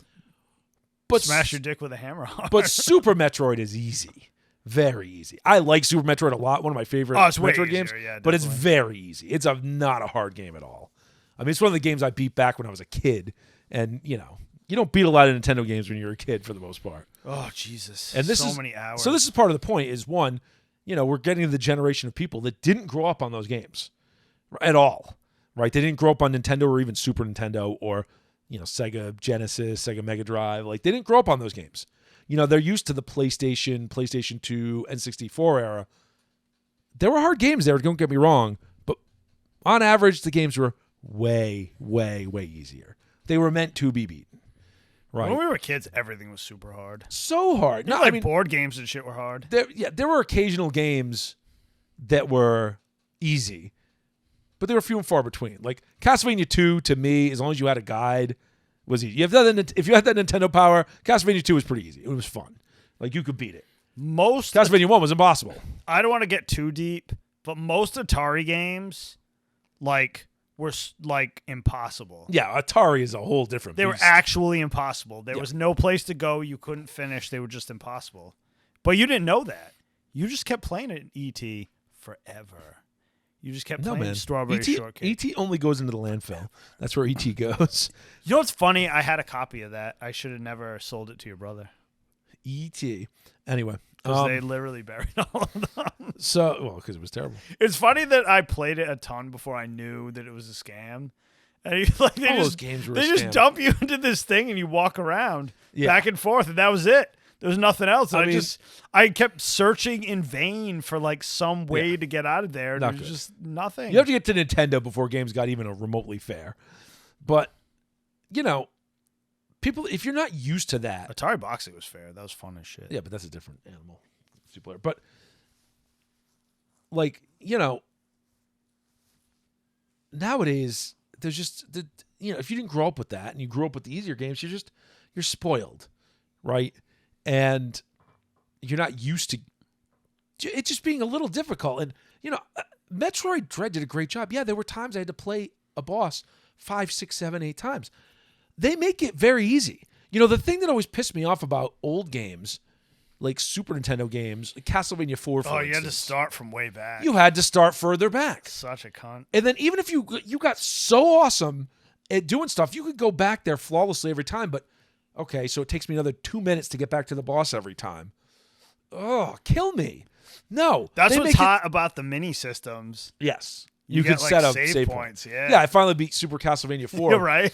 but smash your dick with a hammer hard. But Super Metroid is easy. Very easy. I like Super Metroid a lot. One of my favorite Metroid games. Yeah, but it's very easy. It's not a hard game at all. I mean, it's one of the games I beat back when I was a kid. And, you don't beat a lot of Nintendo games when you're a kid for the most part. Oh, Jesus. And many hours. So this is part of the point is, one, we're getting to the generation of people that didn't grow up on those games at all, right? They didn't grow up on Nintendo or even Super Nintendo or, Sega Genesis, Sega Mega Drive. Like, they didn't grow up on those games. They're used to the PlayStation 2, N64 era. There were hard games there, don't get me wrong, but on average, the games were way, way, way easier. They were meant to be beaten, right? When we were kids, everything was super hard. So hard. No, board games and shit were hard. There were occasional games that were easy, but they were few and far between. Like Castlevania 2, to me, as long as you had a guide, was easy. If you had that Nintendo power, Castlevania 2 was pretty easy. It was fun. Like, you could beat it. Castlevania 1 was impossible. I don't want to get too deep, but most Atari games, were, impossible. Yeah, Atari is a whole different They beast. were actually impossible. There was no place to go. You couldn't finish. They were just impossible. But you didn't know that. You just kept playing it in E.T. forever. You just kept No, playing man. Strawberry Shortcake. ET only goes into the landfill. That's where ET goes. You know what's funny? I had a copy of that. I should have never sold it to your brother. ET. Anyway. Because they literally buried all of them. Because it was terrible. It's funny that I played it a ton before I knew that it was a scam. And Those games were they a just scam. dump you into this thing and you walk around Yeah. back and forth, and that was it. There was nothing else. I mean- I kept searching in vain for like some way to get out of there. And Not there was good. just nothing. You have to get to Nintendo before games got even remotely fair. But, people, if you're not used to that. Atari Boxing was fair. That was fun as shit. Yeah, but that's a different animal. Two-player. But, nowadays, there's just, if you didn't grow up with that and you grew up with the easier games, you're spoiled, right? And you're not used to it just being a little difficult. And, Metroid Dread did a great job. Yeah, there were times I had to play a boss 5, 6, 7, 8 times. They make it very easy. The thing that always pissed me off about old games, like Super Nintendo games, like Castlevania 4, for you had to instance, start from way back. you had to start further back. Such a cunt. And then even if you got so awesome at doing stuff, you could go back there flawlessly every time. But, okay, so it takes me another 2 minutes to get back to the boss every time. Oh, kill me. No. That's they what's make it- hot about the mini systems. Yes. You could get, like, set up save save points, yeah. Yeah, I finally beat Super Castlevania 4. You're right.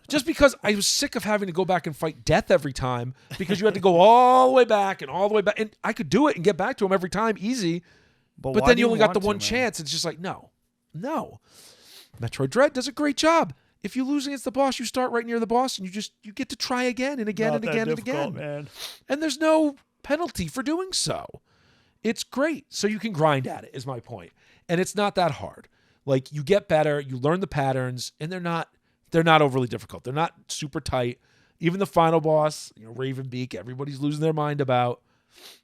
Just because I was sick of having to go back and fight death every time because you had to go all the way back and all the way back. And I could do it and get back to him every time easy. But why then do you only got the want to, one man? chance. It's just like, no. Metroid Dread does a great job. If you lose against the boss, you start right near the boss and you get to try again and again Not and that again and difficult, again. man. And there's no penalty for doing so. It's great. So you can grind at it, is my point. And it's not that hard. Like, you get better, you learn the patterns, and they're not overly difficult. They're not super tight. Even the final boss, Ravenbeak, everybody's losing their mind about.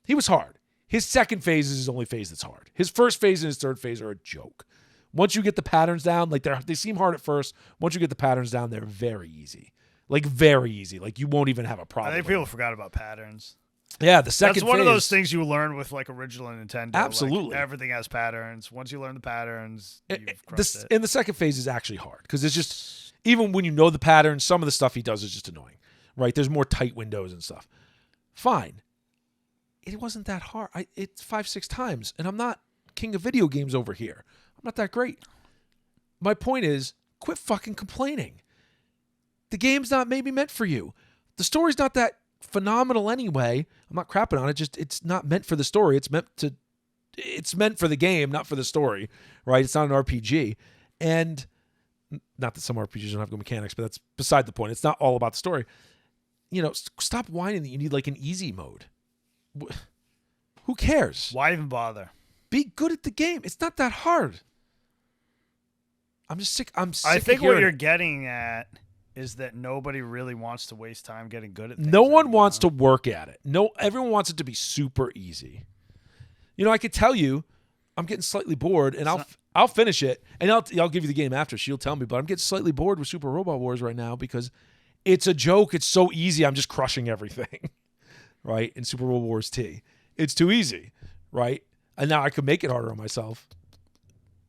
He was hard. His second phase is his only phase that's hard. His first phase and his third phase are a joke. Once you get the patterns down, like they seem hard at first. Once you get the patterns down, they're very easy. Like, very easy. Like, you won't even have a I problem. think with people it. forgot about patterns. Yeah, the second That's one of phase- those things you learn with like original Nintendo. Like, Absolutely. everything has patterns. Once you learn the patterns, you've crushed it. And the second phase is actually hard because it's just, even when you know the patterns, some of the stuff he does is just annoying, right? There's more tight windows and stuff. Fine. It wasn't that hard. It's 5, 6 times, and I'm not king of video games over here. I'm not that great. My point is, quit fucking complaining. The game's not maybe meant for you. The story's not that phenomenal anyway. I'm not crapping on it. Just, it's not meant for the story. It's meant for the game, not for the story, right? It's not an RPG. And not that some RPGs don't have good mechanics, but that's beside the point. It's not all about the story. Stop whining that you need like an easy mode. Who cares? Why even bother? Be good at the game. It's not that hard. I'm just sick. I of think what hearing you're it. getting at is that nobody really wants to waste time getting good at things. No one anymore. wants to work at it. No, everyone wants it to be super easy. I could tell you, I'm getting slightly bored, and I'll finish it, and I'll give you the game after. She'll tell me, but I'm getting slightly bored with Super Robot Wars right now because it's a joke. It's so easy. I'm just crushing everything, right? In Super Robot Wars T, it's too easy, right? And now I could make it harder on myself,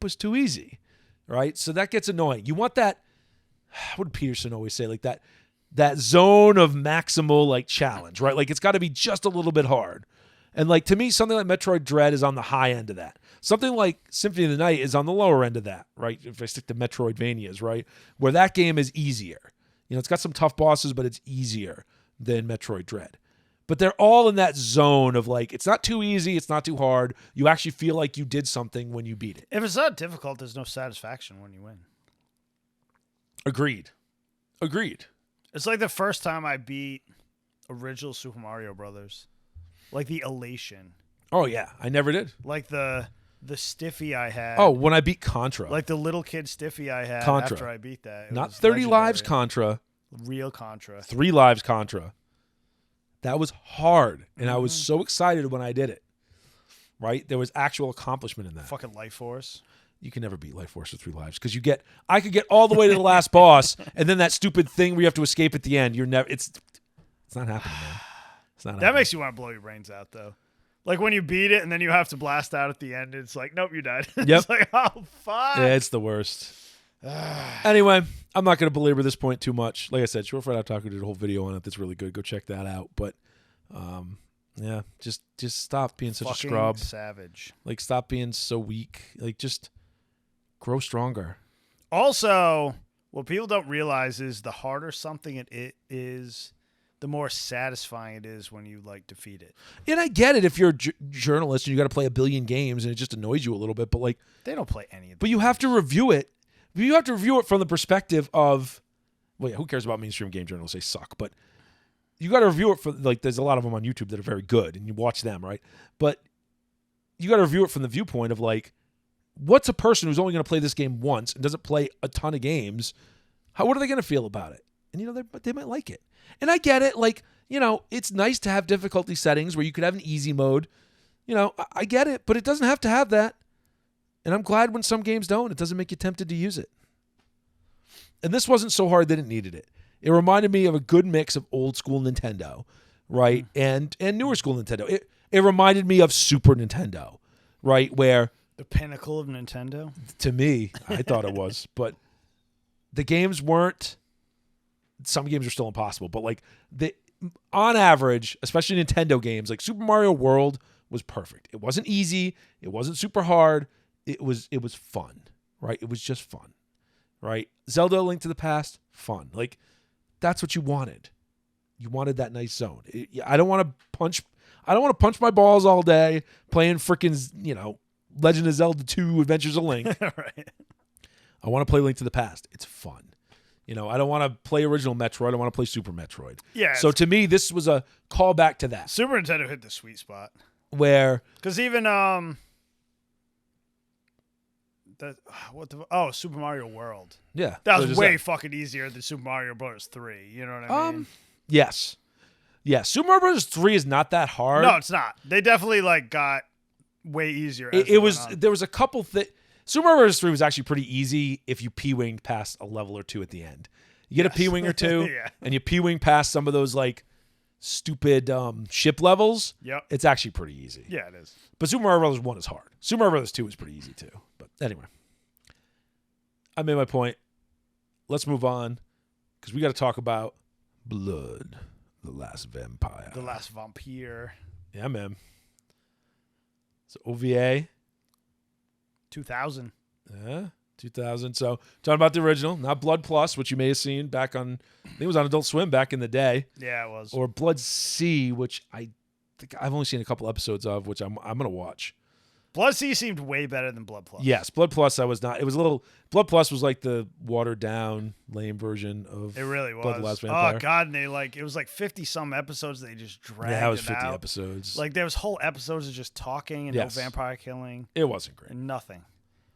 but it's too easy, right? So that gets annoying. You want that. What did Peterson always say? Like that zone of maximal like challenge, right? Like, it's got to be just a little bit hard. And like, to me, something like Metroid Dread is on the high end of that. Something like Symphony of the Night is on the lower end of that, right? If I stick to Metroidvanias, right? Where that game is easier. It's got some tough bosses, but it's easier than Metroid Dread. But they're all in that zone of like, it's not too easy, it's not too hard. You actually feel like you did something when you beat it. If it's not difficult, there's no satisfaction when you win. Agreed. It's like the first time I beat original Super Mario Brothers. Like the elation. Oh, yeah. I never did. Like the stiffy I had. Oh, when I beat Contra. Like the little kid stiffy I had Contra. after I beat that. It Not was 30 lives legendary. Contra. Real Contra. 3 lives Contra. That was hard. And I was so excited when I did it. Right? There was actual accomplishment in that. Fucking Life Force. You can never beat Life Force with 3 lives because I could get all the way to the last boss, and then that stupid thing where you have to escape at the end. It's not happening, man. It's not That happening. makes you want to blow your brains out, though. Like when you beat it and then you have to blast out at the end. It's like, nope, you died. Yep. It's like, oh, fuck. Yeah, it's the worst. Anyway, I'm not going to belabor this point too much. Like I said, Short Fried Otaku did a whole video on it that's really good. Go check that out. But, yeah, just stop being such a scrub. Savage. Like, stop being so weak. Like, just grow stronger. Also, what people don't realize is the harder something it is, the more satisfying it is when you like defeat it. And I get it if you're a journalist and you got to play a billion games and it just annoys you a little bit, but like they don't play any of them. But you have to review it. You have to review it from the perspective of, well, yeah, who cares about mainstream game journalists? They suck, but you got to review it for like. There's a lot of them on YouTube that are very good, and you watch them, right? But you got to review it from the viewpoint of like, what's a person who's only going to play this game once and doesn't play a ton of games? What are they going to feel about it? And you know, they might like it. And I get it. Like, you know, it's nice to have difficulty settings where you could have an easy mode. You know, I get it, but it doesn't have to have that. And I'm glad when some games don't. It doesn't make you tempted to use it. And this wasn't so hard that it needed it. It reminded me of a good mix of old school Nintendo, right? And newer school Nintendo. It reminded me of Super Nintendo, right? Where the pinnacle of Nintendo? To me, I thought it was. But the games weren't. Some games are still impossible, but like on average, especially Nintendo games, like Super Mario World was perfect. It wasn't easy. It wasn't super hard. It was fun, right? It was just fun, right? Zelda: Link to the Past, fun. Like that's what you wanted. You wanted that nice zone. I don't want to punch my balls all day playing freaking, you know, Legend of Zelda 2: Adventures of Link. Right. I want to play Link to the Past. It's fun. You know, I don't want to play original Metroid. I want to play Super Metroid. Yeah. So to me, this was a callback to that. Super Nintendo hit the sweet spot. Where? Because even Super Mario World. Yeah. That was way fucking easier than Super Mario Bros. 3. You know what I mean? Yes. Yeah. Super Mario Bros. 3 is not that hard. No, it's not. They definitely like got way easier. It was. There was a couple that. Super Mario Bros. 3 was actually pretty easy if you P-winged past a level or two at the end. You get a P-wing or two, yeah. And you P-wing past some of those like stupid ship levels. Yep. It's actually pretty easy. Yeah, it is. But Super Mario Bros. 1 is hard. Super Mario Bros. 2 is pretty easy too. But anyway, I made my point. Let's move on because we got to talk about Blood, the Last Vampire. The Last Vampire. Yeah, man. So OVA. 2000. Yeah, 2000. So talking about the original, not Blood Plus, which you may have seen back on, I think it was on Adult Swim back in the day. Yeah, it was. Or Blood C, which I think I've only seen a couple episodes of, which I'm gonna watch. Blood C seemed way better than Blood Plus. Yes, Blood Plus I was not. It was a little. Blood Plus was like the watered down, lame version of. It really was. Blood the Last Vampire. Oh god, and it was like 50 some episodes. They just dragged. Yeah, it was 50 out. episodes. Like there was whole episodes of just talking and no vampire killing. It wasn't great. And nothing.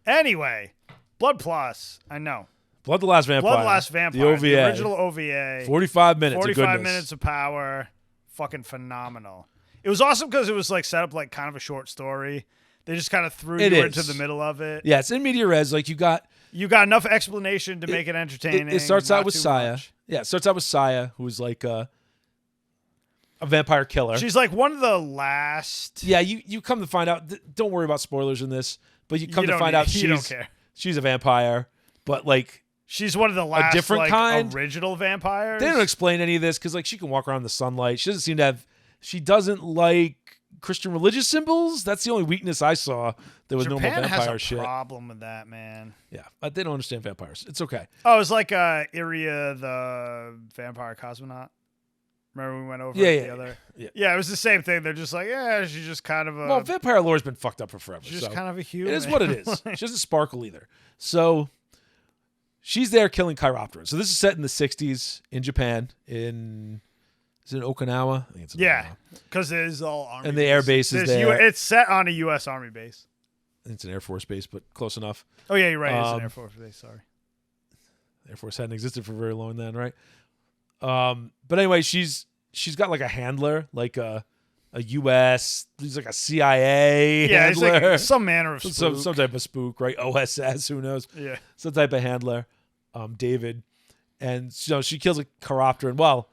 Anyway, Blood Plus. I know. Blood the Last Vampire. Blood the Last Vampire. The OVA. The original OVA. 45 minutes. 45 minutes of power. Fucking phenomenal. It was awesome because it was like set up like kind of a short story. They just kind of threw you into the middle of it. Yeah, it's in media res. Like you got enough explanation to make it entertaining. It starts out with Saya. Yeah, it starts out with Saya, who's like a vampire killer. She's like one of the last. Yeah, you come to find out. Don't worry about spoilers in this, but you come to find out she's a vampire, but like she's one of the last different like, kind original vampires. They don't explain any of this because like she can walk around in the sunlight. She doesn't seem to have. She doesn't like Christian religious symbols. That's the only weakness I saw. There was no more vampire has a shit. Problem with that, man. Yeah, they don't understand vampires. It's okay. Oh, it's like Iria the vampire cosmonaut. Remember we went over the other? Yeah, it was the same thing. They're just like, yeah, she's just kind of a... Well, vampire lore's been fucked up for forever. She's just kind of a human. It is what it is. She doesn't sparkle either. So she's there killing chiropterans. So this is set in the 60s in Japan. Is it Okinawa? I think it's Okinawa. Because it is all Army. And the air base is there. It's set on a U.S. Army base. It's an Air Force base, but close enough. Oh, yeah, you're right. It's an Air Force base. Sorry. Air Force hadn't existed for very long then, right? But anyway, she's got like a handler, like a U.S. He's like a CIA handler. He's like some manner of spook. Some type of spook, right? OSS, who knows? Yeah. Some type of handler, David. And so she kills a chiropteran. Well,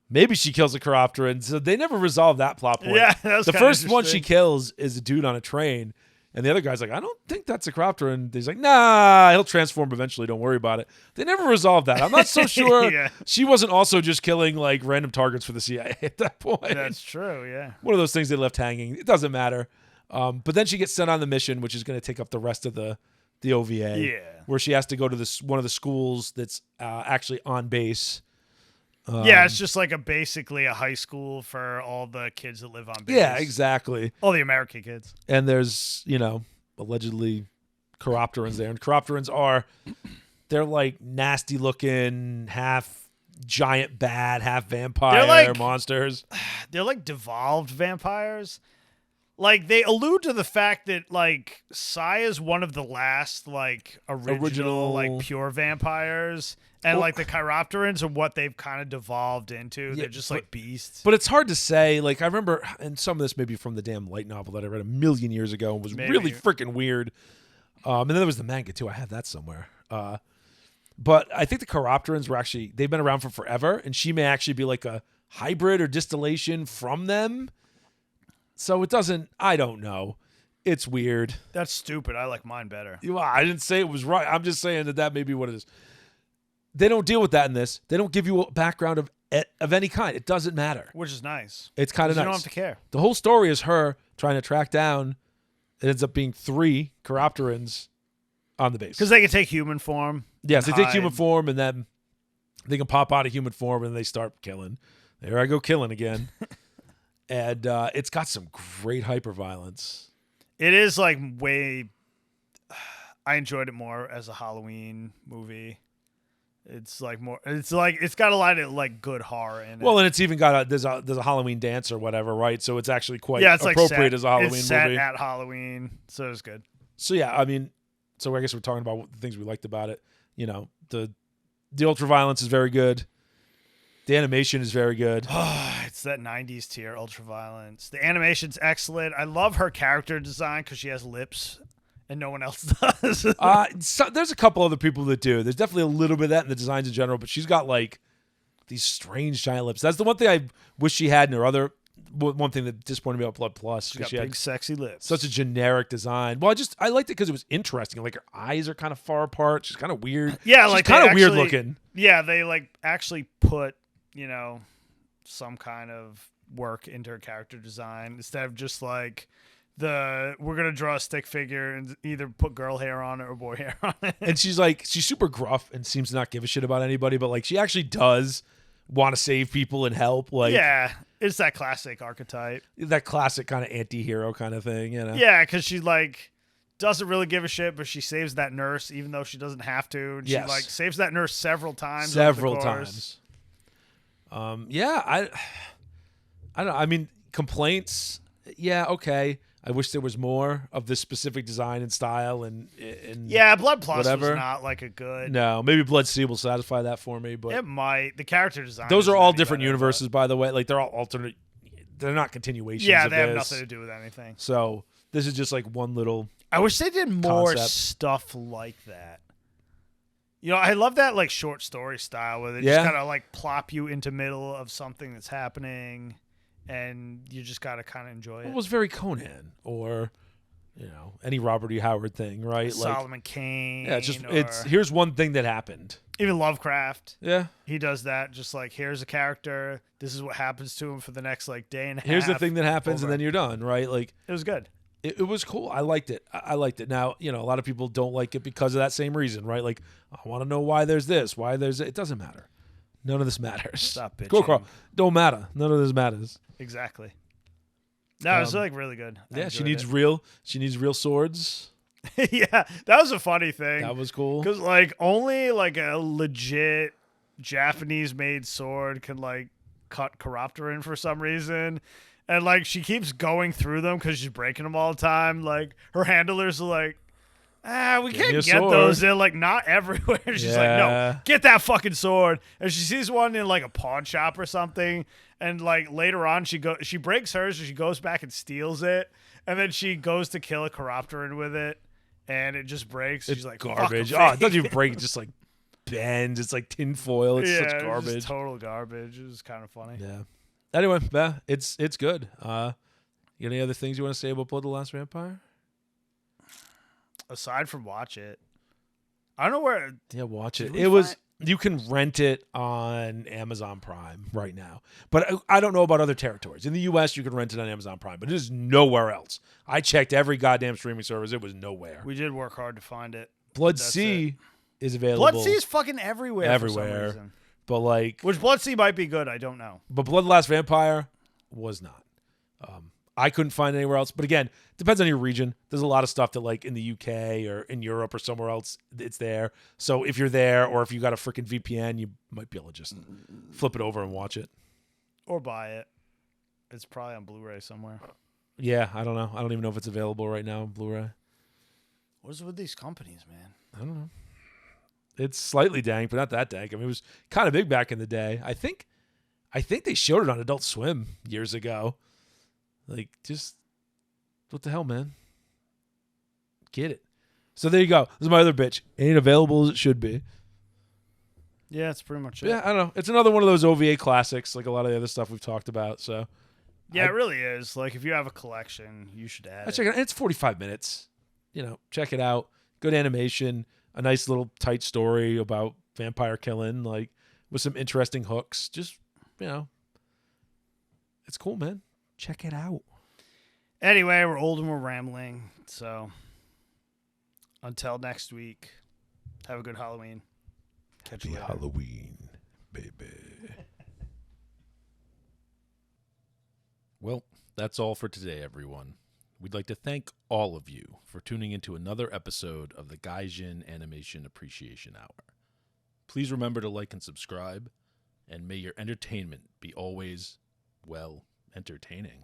maybe she kills a Chiropteran. So they never resolved that plot point. Yeah, that was the kinda first one she interesting. kills is a dude on a train. And the other guy's like, I don't think that's a Chiropteran. He's like, nah, he'll transform eventually. Don't worry about it. They never resolved that. I'm not so sure Yeah. she wasn't also just killing like random targets for the CIA at that point. That's true, yeah. One of those things they left hanging. It doesn't matter. But then she gets sent on the mission, which is going to take up the rest of the OVA. Yeah. Where she has to go to one of the schools that's actually on base. Yeah, it's just like basically a high school for all the kids that live on base. Yeah, exactly. All the American kids. And there's, allegedly Chiropterans there. And Chiropterans they're like nasty looking, half giant bat, half vampire monsters. They're like devolved vampires. Like, they allude to the fact that, like, Sai is one of the last, like, original like, pure vampires. And, like, the Chiropterans are what they've kind of devolved into. They're just, like, beasts. But it's hard to say. Like, I remember, and some of this may be from the damn light novel that I read a million years ago and was really freaking weird. And then there was the manga, too. I have that somewhere. But I think the Chiropterans were actually, they've been around for forever. And she may actually be, like, a hybrid or distillation from them. So it doesn't, I don't know. It's weird. That's stupid. I like mine better. I didn't say it was right. I'm just saying that may be what it is. They don't deal with that in this. They don't give you a background of any kind. It doesn't matter. Which is nice. It's kind of nice. You don't have to care. The whole story is her trying to track down, it ends up being 3 Chiropterans on the base. Because they can take human form. Yes, they take human form, and then they can pop out of human form, and they start killing. There I go killing again. And it's got some great hyperviolence. It is like I enjoyed it more as a Halloween movie. It's like more. It's like it's got a lot of like good horror in it. Well, and it's even got there's a Halloween dance or whatever, right? So it's actually quite it's appropriate like as a Halloween it's set movie. at Halloween, so it's good. So yeah, I mean, so I guess we're talking about the things we liked about it. The ultraviolence is very good. The animation is very good. It's that 90s tier ultraviolence. The animation's excellent. I love her character design because she has lips and no one else does. So there's a couple other people that do. There's definitely a little bit of that in the designs in general, but she's got like these strange giant lips. That's the one thing I wish she had in her other. One thing that disappointed me about Blood Plus. She got big, sexy lips. Such a generic design. Well, I liked it because it was interesting. Like her eyes are kind of far apart. She's kind of weird. Yeah, she's like kind of weird looking. Yeah, they like actually put some kind of work into her character design instead of just like we're gonna draw a stick figure and either put girl hair on it or boy hair on it. And she's super gruff and seems to not give a shit about anybody, but like she actually does want to save people and help. Like, yeah, it's that classic archetype, that classic kind of anti-hero kind of thing, Yeah, because she like doesn't really give a shit, but she saves that nurse even though she doesn't have to. And she like saves that nurse several times. Yeah, I don't know. I mean, complaints. Yeah, okay. I wish there was more of this specific design and style and yeah, Blood Plus whatever. was not like a good. No, maybe Blood Sea will satisfy that for me, but it might. The character design. Those are all different universes, by the way. Like they're all alternate. They're not continuations. Yeah, they have nothing to do with anything. So this is just like one little. I wish they did more concept. stuff like that. I love that like short story style where they just kind of like plop you into middle of something that's happening, and you just gotta kind of enjoy it. It was very Conan or, any Robert E. Howard thing, right? Solomon Kane. Yeah, it's here's one thing that happened. Even Lovecraft. Yeah, he does that. Just like here's a character. This is what happens to him for the next like day and a half. Here's the thing that happens, and then you're done, right? Like it was good. It was cool. I liked it. I liked it. Now, a lot of people don't like it because of that same reason, right? Like, I want to know why there's this, why there's it. It doesn't matter. None of this matters. Stop bitching. Go, Carl. Don't matter. None of this matters. Exactly. No, it's like really good. Yeah, she needs real swords. Yeah, that was a funny thing. That was cool. Because like only like a legit Japanese made sword can like cut Chiropteran for some reason. And, like, she keeps going through them because she's breaking them all the time. Like, her handlers are like, we can't get those. They're, like, not everywhere. She's like, no, get that fucking sword. And she sees one in, like, a pawn shop or something. And, like, later on, she breaks hers, and she goes back and steals it. And then she goes to kill a Chiropteran with it. And it just breaks. She's like, garbage. Fuck, oh, it doesn't even break. It just, like, bends. It's like tinfoil. It's such It was garbage. just total garbage. It was kind of funny. Yeah. Anyway, yeah, it's good. You got any other things you want to say about Blood the Last Vampire? Aside from watch it, I don't know where. Yeah, watch it. we It was. find- You can rent it on Amazon Prime right now. But I don't know about other territories. In the U.S., you can rent it on Amazon Prime, but it is nowhere else. I checked every goddamn streaming service. It was nowhere. We did work hard to find it. Blood That's Sea is available. Blood Sea is fucking everywhere. For some Everywhere. reason. But like, Which Blood Sea might be good. I don't know. but Blood the Last Vampire was not. I couldn't find it anywhere else. But again, depends on your region. There's a lot of stuff that like in the UK or in Europe or somewhere else, it's there. So if you're there or if you got a freaking VPN, you might be able to just flip it over and watch it. Or buy it. It's probably on Blu-ray somewhere. Yeah, I don't know. I don't even know if it's available right now on Blu-ray. What is with these companies, man? I don't know. It's slightly dank, but not that dank. I mean, it was kind of big back in the day. I think they showed it on Adult Swim years ago. Like, just what the hell, man? Get it. So there you go. This is my other bitch. Ain't available as it should be. Yeah, it's pretty much it. Yeah, I don't know. It's another one of those OVA classics, like a lot of the other stuff we've talked about. So Yeah, it really is. Like, if you have a collection, you should add I it. check it out. It's 45 minutes. You know, check it out. Good animation. A nice little tight story about vampire killing, like with some interesting hooks. Just, you know, it's cool, man. Check it out. Anyway, we're old and we're rambling. So, until next week, have a good Halloween. Catch you later. Halloween, baby. Well, that's all for today, everyone. We'd like to thank all of you for tuning into another episode of the Gaijin Animation Appreciation Hour. Please remember to like and subscribe, and may your entertainment be always, well, entertaining.